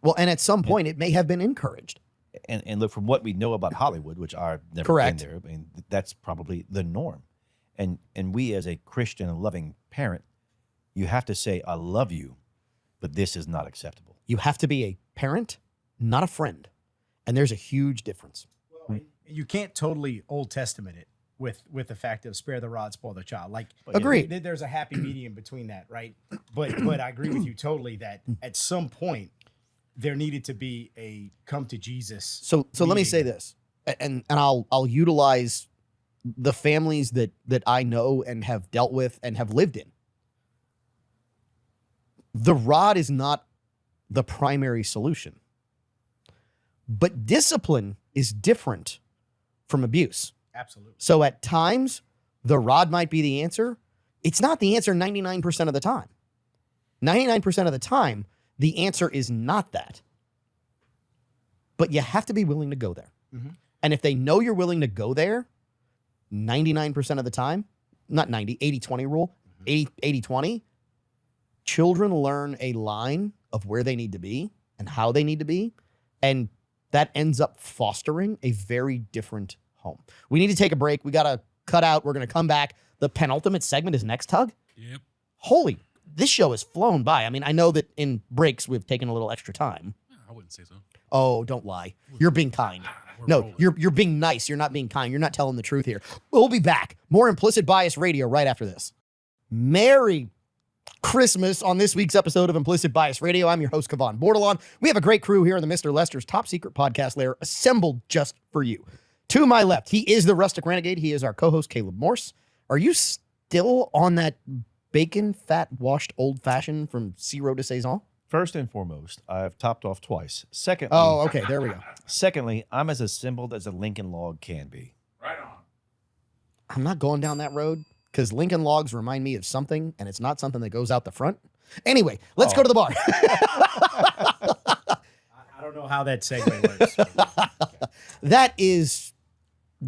Well, and at some point, it may have been encouraged. And look, from what we know about Hollywood, which I've never Correct. been there, I mean, that's probably the norm. And we as a Christian and loving parent, you have to say, I love you, but this is not acceptable. You have to be a parent, not a friend. And there's a huge difference. Well, you can't totally Old Testament it with the fact of spare the rod, spoil the child. Like, Agreed. There's a happy medium between that, right? But I agree with you totally that at some point there needed to be a come to Jesus. So let me say this, and I'll utilize the families that I know and have dealt with and have lived in. The rod is not the primary solution, but discipline is different from abuse. Absolutely. So at times, the rod might be the answer. It's not the answer 99% of the time. 99% of the time, the answer is not that. But you have to be willing to go there. Mm-hmm. And if they know you're willing to go there, 99% of the time, not 90, 80-20 rule, 80-20, children learn a line of where they need to be and how they need to be. And that ends up fostering a very different home. We need to take a break. We got to cut out. We're going to come back. The penultimate segment is next, Tug. Yep. Holy, this show has flown by. I mean, I know that in breaks we've taken a little extra time. I wouldn't say so. Oh, don't lie. You're being kind. We're No, rolling. you're being nice. You're not being kind. You're not telling the truth here. We'll be back. More Implicit Bias Radio right after this. Merry Christmas on this week's episode of Implicit Bias Radio. I'm your host, Kevon Bordelon. We have a great crew here in the Mr. Lester's top secret podcast lair assembled just for you. To my left, he is the Rustic Renegade. He is our co-host, Caleb Morse. Are you still on that bacon fat washed old fashioned from Zero to Saison? First and foremost, I've topped off twice. Secondly, Oh, okay. There we go. Secondly, I'm as assembled as a Lincoln log can be. Right on. I'm not going down that road because Lincoln Logs remind me of something, and it's not something that goes out the front. Anyway, let's go to the bar. I don't know how that segue works. That is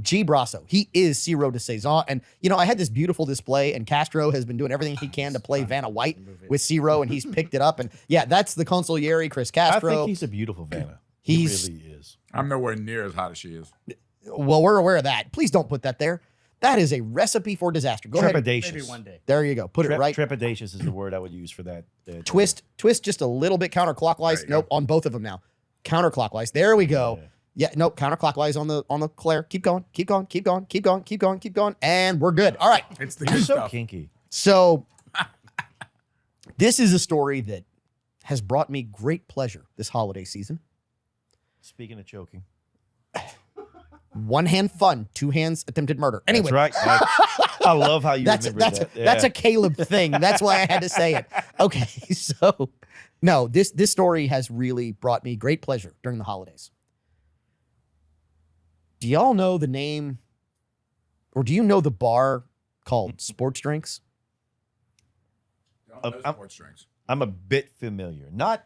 G. Brasso. He is Zero to Saison. And, you know, I had this beautiful display, and Castro has been doing everything he can to play Vanna White with Zero, and he's picked it up. And, yeah, that's the consigliere, Chris Castro. I think he's a beautiful Vanna. He's- He really is. I'm nowhere near as hot as she is. Well, we're aware of that. Please don't put that there. That is a recipe for disaster. Go ahead. Trepidatious. Maybe one day. There you go. Put it right. Trepidatious is the word I would use for that. Twist just a little bit counterclockwise. There you Nope, on both of them now. Counterclockwise. There we go. Yeah, nope, counterclockwise on the Claire. Keep going, keep going, keep going, keep going, keep going, keep going, and we're good. All right. It's the You're good so stuff. kinky. So this is a story that has brought me great pleasure this holiday season. Speaking of choking. One hand fun, two hands attempted murder. Anyway, That's right. I love how you that's remember that. that's a Caleb thing. That's why I had to say it. Okay, so no, this story has really brought me great pleasure during the holidays. Do y'all know the name, or do you know the bar called Sports Drinks? Don't know sports drinks. I'm a bit familiar. Not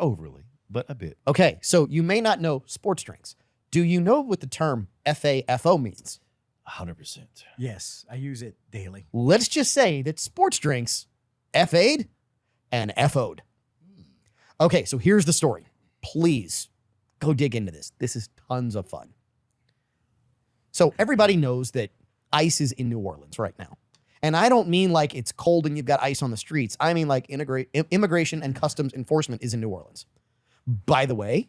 overly, but a bit. Okay, so you may not know sports drinks. Do you know what the term FAFO means? 100%. Yes, I use it daily. Let's just say that sports drinks FA'd and FO'd. Okay, so here's the story. Please go dig into this. This is tons of fun. So everybody knows that ICE is in New Orleans right now. And I don't mean like it's cold and you've got ice on the streets. I mean like immigration and customs enforcement is in New Orleans. By the way,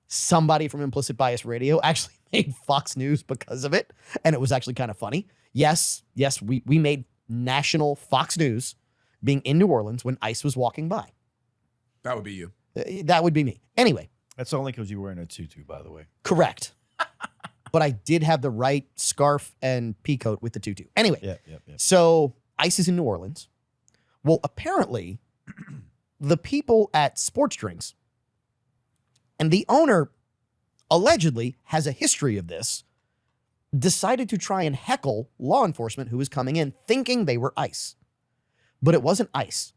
somebody from Implicit Bias Radio actually made Fox News because of it. And it was actually kind of funny. Yes, we made national Fox News being in New Orleans when ICE was walking by. That would be you. That would be me. Anyway, That's only because you were wearing a tutu, by the way. correct. But I did have the right scarf and pea coat with the tutu. Anyway, Yeah. so ICE is in New Orleans. Well, apparently, the people at Sports Drinks and the owner allegedly has a history of this, decided to try and heckle law enforcement who was coming in thinking they were ICE. But it wasn't ICE.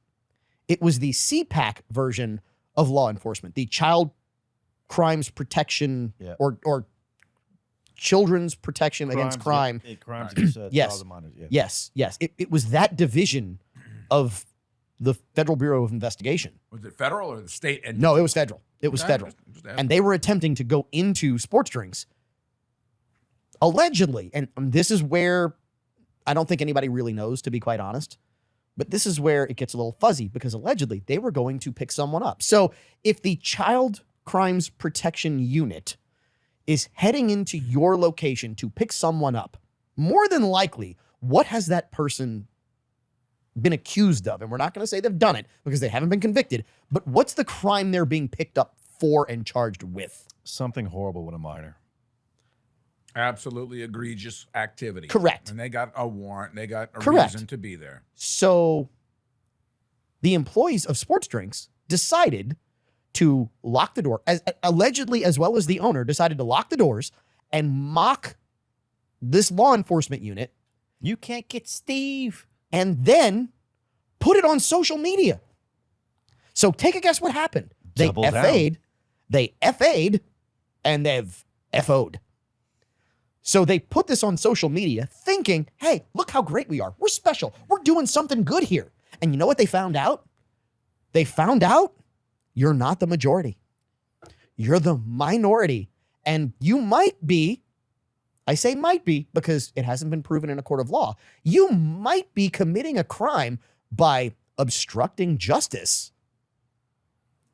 It was the CPAC version of law enforcement, the Child Crimes Protection or Children's Protection Against Crime. Crimes against Yes. child and minors, yeah. Yes. It was that division of the Federal Bureau of Investigation. Was it federal or the state? No, it was federal. It was Okay, federal. just And they were attempting to go into Sports Drinks, allegedly. And this is where I don't think anybody really knows, to be quite honest. But this is where it gets a little fuzzy, because allegedly they were going to pick someone up. So if the Child Crimes Protection Unit is heading into your location to pick someone up, more than likely, what has that person been accused of? And we're not going to say they've done it because they haven't been convicted, but what's the crime they're being picked up for and charged with? Something horrible with a minor. Absolutely egregious activity. Correct. And they got a warrant. They got a Correct. reason to be there. So the employees of Sports Drinks decided to lock the door, allegedly, as well as the owner decided to lock the doors and mock this law enforcement unit, You can't get Steve. and then put it on social media. So take a guess what happened. They Double down. FA'd, and they've FO'd. So they put this on social media thinking, hey, look how great we are. We're special. We're doing something good here. And you know what they found out? They found out you're not the majority. You're the minority. And you might be, I say might be because it hasn't been proven in a court of law, you might be committing a crime by obstructing justice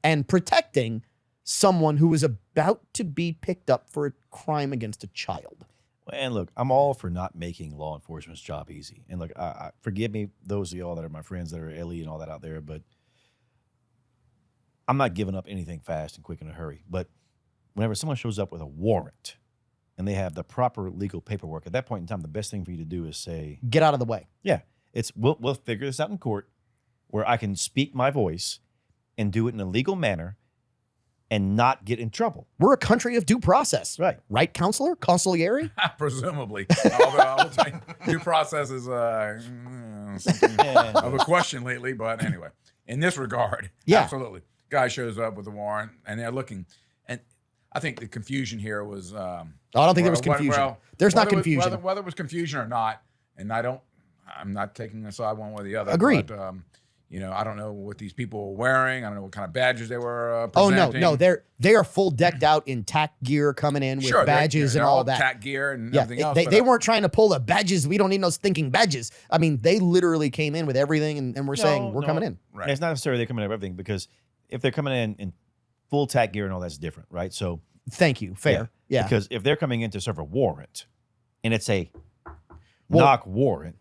and protecting someone who is about to be picked up for a crime against a child. And look, I'm all for not making law enforcement's job easy. And look, I forgive me, those of y'all that are my friends that are LE and all that out there, but I'm not giving up anything fast and quick in a hurry. But whenever someone shows up with a warrant and they have the proper legal paperwork, at that point in time, the best thing for you to do is say, Get out of the way. yeah, we'll figure this out in court where I can speak my voice and do it in a legal manner and not get in trouble. We're a country of due process. Right. Right, counselor? Consigliere? Presumably. Although I will tell you, due process is something of a question lately. But anyway, in this regard, Yeah. absolutely. Guy shows up with a warrant and they're looking. And I think the confusion here was. I don't think there was confusion. There's not confusion. Whether it was confusion or not, and I'm not taking a side one way or the other. Agreed. But, I don't know what these people were wearing. I don't know what kind of badges they were Oh, presenting. no. They are full decked out in tack gear coming in with Sure, badges they're and all that. tack gear and Yeah, everything else. they weren't trying to pull the badges. We don't need no stinking badges. I mean, they literally came in with everything and we're saying we're coming in. Right. And it's not necessarily they're coming in with everything, because if they're coming in full tack gear and all that's different, right? So Thank you. Fair. Yeah. because if they're coming in to serve a warrant and it's a knock warrant,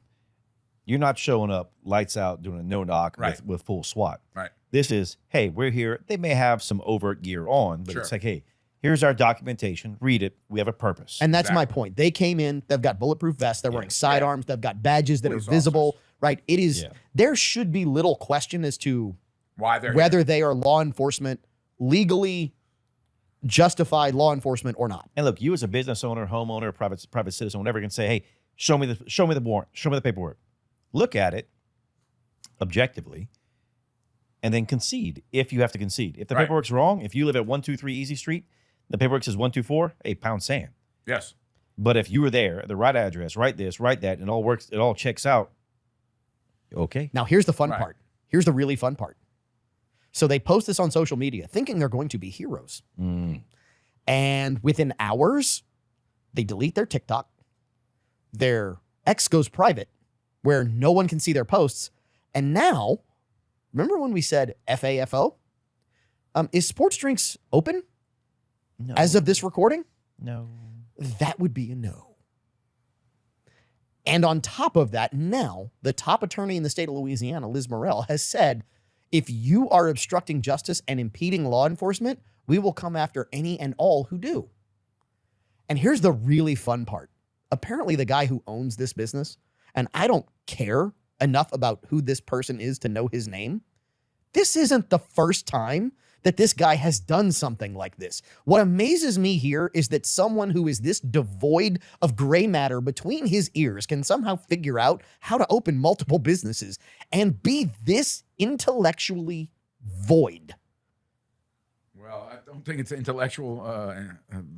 you're not showing up lights out doing a no knock Right. with full SWAT. Right. This is, hey, we're here. They may have some overt gear on, but Sure. it's like, hey, here's our documentation. Read it. We have a purpose. And that's my Exactly. point. They came in, they've got bulletproof vests, they're wearing sidearms, they've got badges that Police are visible, officers. right? It is, Yeah. there should be little question as to Why they're whether here. they are law enforcement, legally justified law enforcement or not. And look, you as a business owner, homeowner, private citizen, whatever, can say, hey, show me the warrant, show me the paperwork. Look at it objectively, and then concede if you have to concede. If the Right. paperwork's wrong, if you live at 123 Easy Street, the paperwork says 124, hey, pound sand. Yes. But if you were there, the right address, write this, write that, and it all works, it all checks out. Okay. Now, here's the fun Right. part. Here's the really fun part. So they post this on social media thinking they're going to be heroes. And within hours, they delete their TikTok. Their X goes private where no one can see their posts. And now, remember when we said FAFO? Is Sports Drinks open No. as of this recording? No. That would be a no. And on top of that, now the top attorney in the state of Louisiana, Liz Morrell, has said, if you are obstructing justice and impeding law enforcement, we will come after any and all who do. And here's the really fun part. Apparently the guy who owns this business, and I don't care enough about who this person is to know his name. This isn't the first time that this guy has done something like this. What amazes me here is that someone who is this devoid of gray matter between his ears can somehow figure out how to open multiple businesses and be this intellectually void. Well, I don't think it's intellectual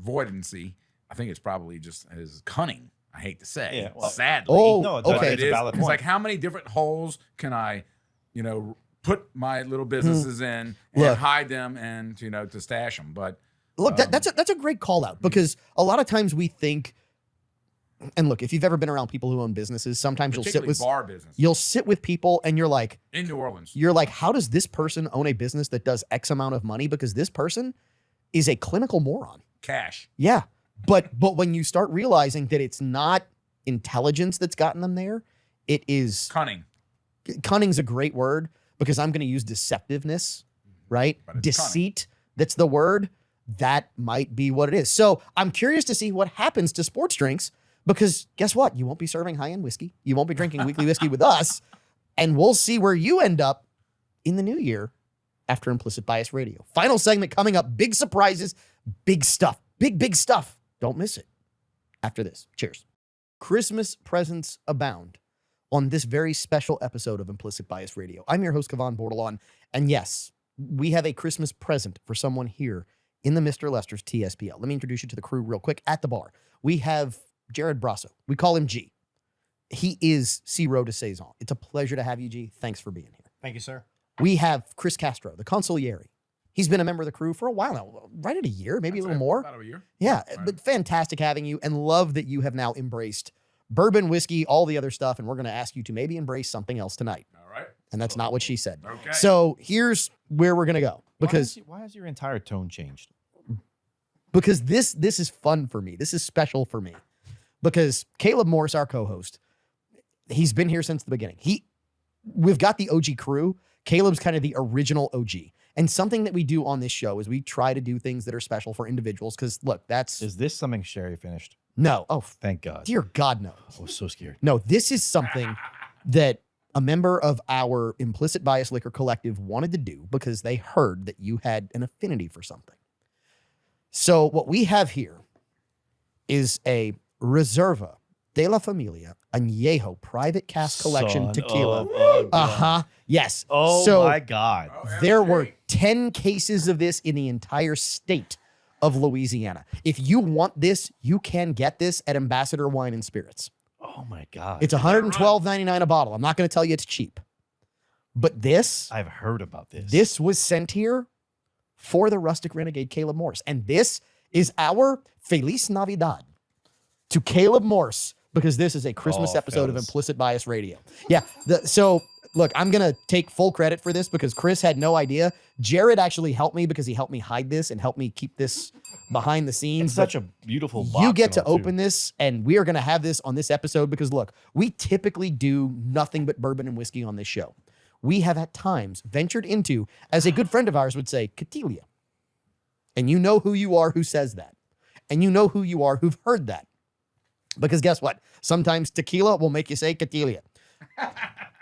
voidancy. I think it's probably just his cunning. I hate to say, sadly. Oh, No, it's okay. It's a valid It's point. like, how many different holes can I, put my little businesses in and Look. hide them and, to stash them? But Look, that's a great call out, because a lot of times we think, and look, if you've ever been around people who own businesses, sometimes particularly bar business you'll sit with people and you're like, in New Orleans. how does this person own a business that does X amount of money? Because this person is a clinical moron. Cash. Yeah. But when you start realizing that it's not intelligence that's gotten them there, it is Cunning. cunning's a great word, because I'm going to use deceptiveness, right? But it's Deceit, that's the word. That might be what it is. So I'm curious to see what happens to sports drinks, because guess what? You won't be serving high-end whiskey. You won't be drinking weekly whiskey with us. And we'll see where you end up in the new year after Implicit Bias Radio. Final segment coming up. Big surprises, big stuff, big stuff. Don't miss it after this. Cheers. Christmas presents abound on this very special episode of Implicit Bias Radio. I'm your host, Kevon Bordelon. And yes, we have a Christmas present for someone here in the Mr. Lester's TSPL. Let me introduce you to the crew real quick. At the bar, we have Jared Brasso. We call him G. He is Zero de Saison. It's a pleasure to have you, G. Thanks for being here. Thank you, sir. We have Chris Castro, the consigliere. He's been a member of the crew for a while now, right at a year, maybe a little more. About a year. Yeah, Right. but fantastic having you, and love that you have now embraced bourbon, whiskey, all the other stuff, and we're going to ask you to maybe embrace something else tonight. All right. And that's not what she said. Okay. So here's where we're going to go, because why has your entire tone changed? this is fun for me. This is special for me, because Caleb Morris, our co-host, he's been here since the beginning. We've got the OG crew. Caleb's kind of the original OG. And something that we do on this show is we try to do things that are special for individuals, because look, Is this something Sherry finished? no. Oh, Thank God. dear God, no. I was so scared. No, this is something that a member of our Implicit Bias Liquor Collective wanted to do, because they heard that you had an affinity for something. So what we have here is a Reserva de la Familia Añejo Private Cask Collection Son tequila. of a gun. Uh-huh. Yes. Oh So my God. there were 10 cases of this in the entire state of Louisiana. If you want this, you can get this at Ambassador Wine and Spirits. Oh my God. It's $112.99 a bottle. I'm not going to tell you it's cheap. But this I've heard about this. this was sent here for the Rustic Renegade Caleb Morris. And this is our Feliz Navidad to Caleb Morris, because this is a Christmas Oh, episode of fellas. Implicit Bias Radio. Yeah. So look, I'm going to take full credit for this, because Chris had no idea. Jared actually helped me, because he helped me hide this and helped me keep this behind the scenes. It's such a beautiful box. You get and to all, too. open this, and we are going to have this on this episode, because look, we typically do nothing but bourbon and whiskey on this show. We have at times ventured into, as a good friend of ours would say, Catilia. And you know who you are who says that. And you know who you are who've heard that. Because guess what? Sometimes tequila will make you say Catilia.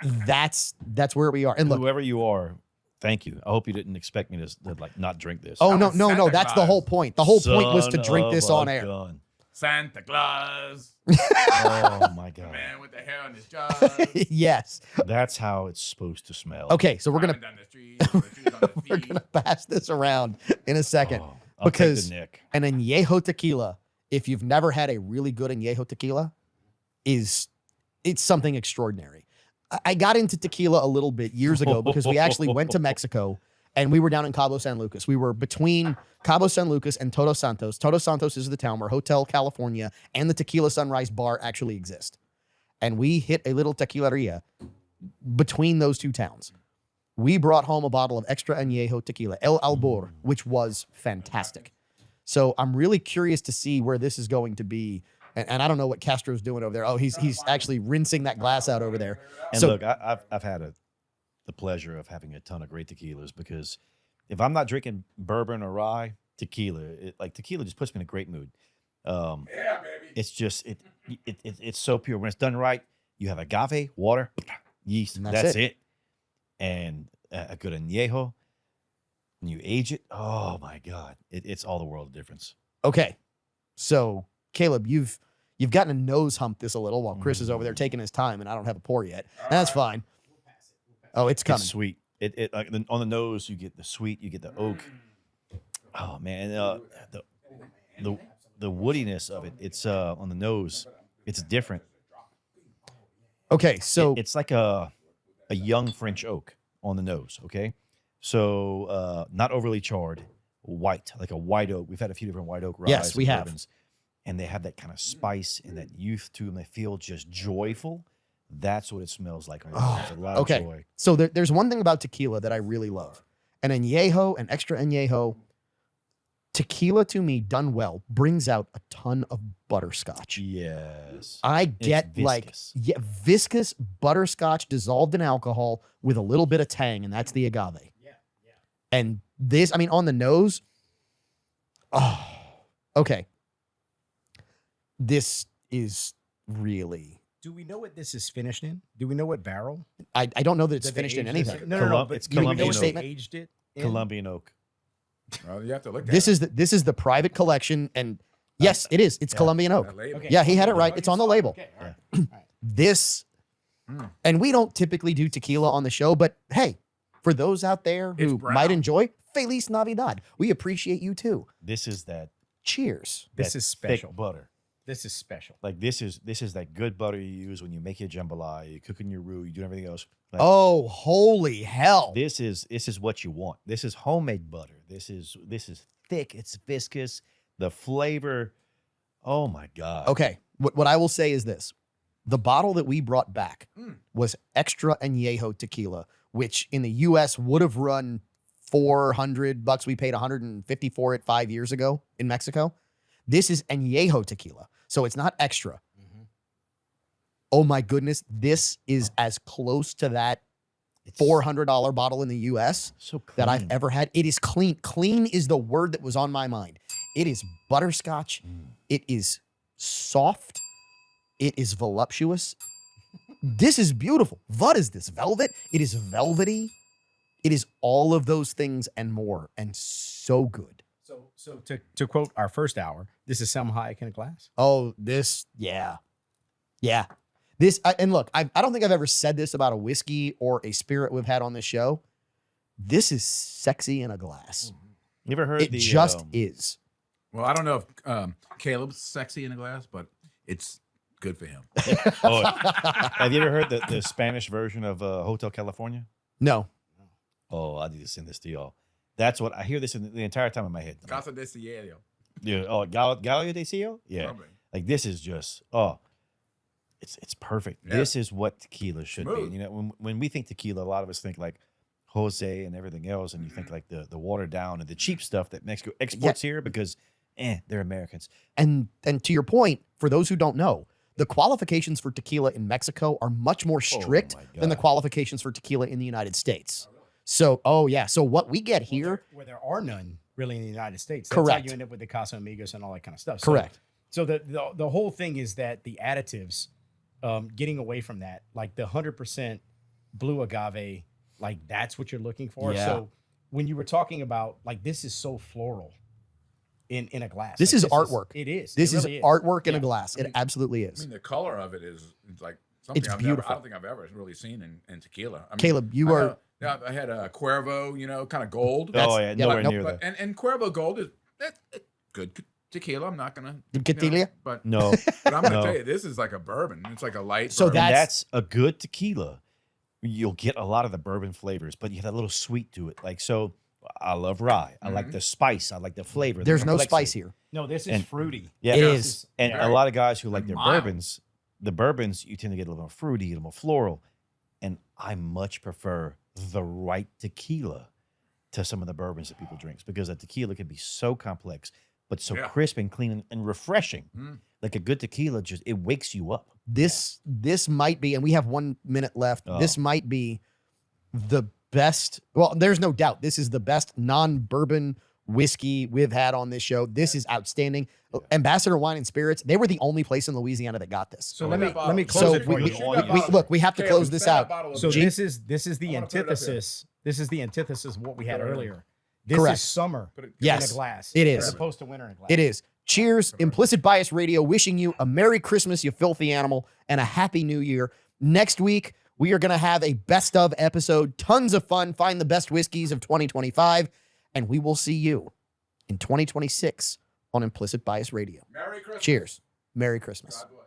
That's where we are. And look, Whoever you are, thank you. I hope you didn't expect me to like not drink this. oh, That no, was no, no. Santa That's the Claus. whole point. The whole point was to Son drink of this a on air. gun. Santa Claus, Oh my God. man with the hair on his jaws. Yes. That's how it's supposed to smell. Okay, so we're going to Climbing down the street, the trees on his we're feet. going to pass this around in a second. Oh, I'll take because- the Nick. An añejo tequila, if you've never had a really good añejo tequila, it's something extraordinary. I got into tequila a little bit years ago, because we actually went to Mexico and we were down in Cabo San Lucas. We were between Cabo San Lucas and Todos Santos. Todos Santos is the town where Hotel California and the Tequila Sunrise Bar actually exist. And we hit a little tequileria between those two towns. We brought home a bottle of extra añejo tequila, El Albor, which was fantastic. So I'm really curious to see where this is going to be. And I don't know what Castro's doing over there. Oh, he's actually rinsing that glass out over there. And So- look, I've had the pleasure of having a ton of great tequilas, because if I'm not drinking bourbon or rye, tequila just puts me in a great mood. Yeah, baby. It's just it's so pure when it's done right. You have agave water, yeast. And That's that's it. And a good añejo, and you age it. Oh my God, it's all the world of difference. Okay. So, Caleb, you've gotten a nose hump this a little while Chris is over there taking his time, and I don't have a pour yet. That's fine. Oh, it's coming. It's sweet. It like on the nose, you get the sweet, you get the oak. Oh man, the woodiness of it. It's on the nose. It's different. Okay, so It's like a young French oak on the nose. Okay, so not overly charred, white, like a white oak. We've had a few different white oak ryes. Yes, we and have. bourbons, and they have that kind of spice and that youth to them. They feel just joyful. That's what it smells like. On your nose. A lot okay. of joy. So there's one thing about tequila that I really love. An añejo, an extra añejo, tequila to me done well brings out a ton of butterscotch. Yes. I get like viscous. viscous butterscotch dissolved in alcohol with a little bit of tang, and that's the agave. Yeah. And this, I mean, on the nose, oh, okay. This is really. Do we know what this is finished in? Do we know what barrel? I don't know that it's Did they finished in age this? anything. No. But It's do we know Colombian what oak. they aged it in? Colombian oak. Well, you have to look at This it. is the private collection, and yes, it is. It's yeah. Colombian oak. That label. Okay. Yeah, he had it Oh, right. you It's on the saw it. label. Okay, all right. Yeah. All right. This, and we don't typically do tequila on the show, but hey, for those out there It's who brown. might enjoy, Feliz Navidad. We appreciate you too. This is that. Cheers. This that is special. Thick butter. This is special. Like this is that good butter you use when you make your jambalaya, you cook in your roux, you do everything else. Like, Oh, holy hell. this is what you want. This is homemade butter. This is thick. It's viscous. The flavor. Oh my God. Okay. What I will say is this. The bottle that we brought back was extra añejo tequila, which in the US would have run $400. We paid $150 for it 5 years ago in Mexico. This is añejo tequila. So it's not extra. Oh my goodness. This is as close to that It's $400 bottle in the US so clean. that I've ever had. It is clean. Clean is the word that was on my mind. It is butterscotch. It is soft. It is voluptuous. This is beautiful. What is this? Velvet? It is velvety. It is all of those things and more, and so good. So to quote our first hour, this is Selma Hayek in a glass. Oh, this, yeah. Yeah. This, and look, I don't think I've ever said this about a whiskey or a spirit we've had on this show. This is sexy in a glass. You ever heard It the just is. Well, I don't know if Caleb's sexy in a glass, but it's good for him. Oh, have you ever heard the Spanish version of Hotel California? No. Oh, I need to send this to y'all. That's what I hear this in the entire time in my head. Casa de Cielo. Yeah. Oh, Gallo de Cielo? Yeah. Probably. Like this is just it's perfect. Yeah. This is what tequila should be. Smooth. You know, when we think tequila, a lot of us think like Jose and everything else, and you think like the watered down and the cheap stuff that Mexico exports here because they're Americans. And to your point, for those who don't know, the qualifications for tequila in Mexico are much more strict my than the God. qualifications for tequila in the United States. So, oh yeah. So what we get here, where there are none really in the United States. That's Correct. how you end up with the Casamigos and all that kind of stuff. So, correct. So the whole thing is that the additives, getting away from that, like the 100% blue agave, like that's what you're looking for. Yeah. So when you were talking about like this is so floral in a glass. This Like, is artwork. It is. This It is really artwork in a Yeah. glass. It absolutely I is. mean, the color of it is it's like something It's I beautiful. don't think I've ever really seen in tequila. I mean, Caleb, you I are know- yeah, I had a Cuervo, kind of gold. Oh yeah, nowhere nope, near But, that. and Cuervo Gold is that's good tequila. I'm not gonna Tequila? but No. but I'm gonna No. tell you, this is like a bourbon. It's like a light. So bourbon. And That's- that's a good tequila. You'll get a lot of the bourbon flavors, but you have that little sweet to it. Like so, I love rye. I like the spice. I like the flavor. the There's no complexity. spice here. No, this is And- fruity. Yeah, It it is. is. And Very- a lot of guys who like their mild. bourbons, the bourbons, you tend to get a little more fruity, a little more floral. And I much prefer the right tequila to some of the bourbons that people drink because a tequila can be so complex, but so Yeah. crisp and clean and refreshing. Mm. Like a good tequila, just it wakes you up. This might be, and we have 1 minute left. Oh. This might be the best. Well, there's no doubt. This is the best non-bourbon whiskey we've had on this show. This is outstanding. Ambassador Wine and Spirits, they were the only place in Louisiana that got this. So let me close So it for we, you. look, we have to close this out. So G- this is the antithesis. This is the antithesis of what we had earlier. This Correct. is summer Yes, in a glass. it As is. opposed to winter in a glass. It is. Cheers. Implicit Bias Radio wishing you a Merry Christmas, you filthy animal, and a Happy New Year. Next week, we are going to have a best of episode. Tons of fun. Find the best whiskeys of 2025. And we will see you in 2026 on Implicit Bias Radio. Merry Christmas. Cheers. Merry Christmas. God bless.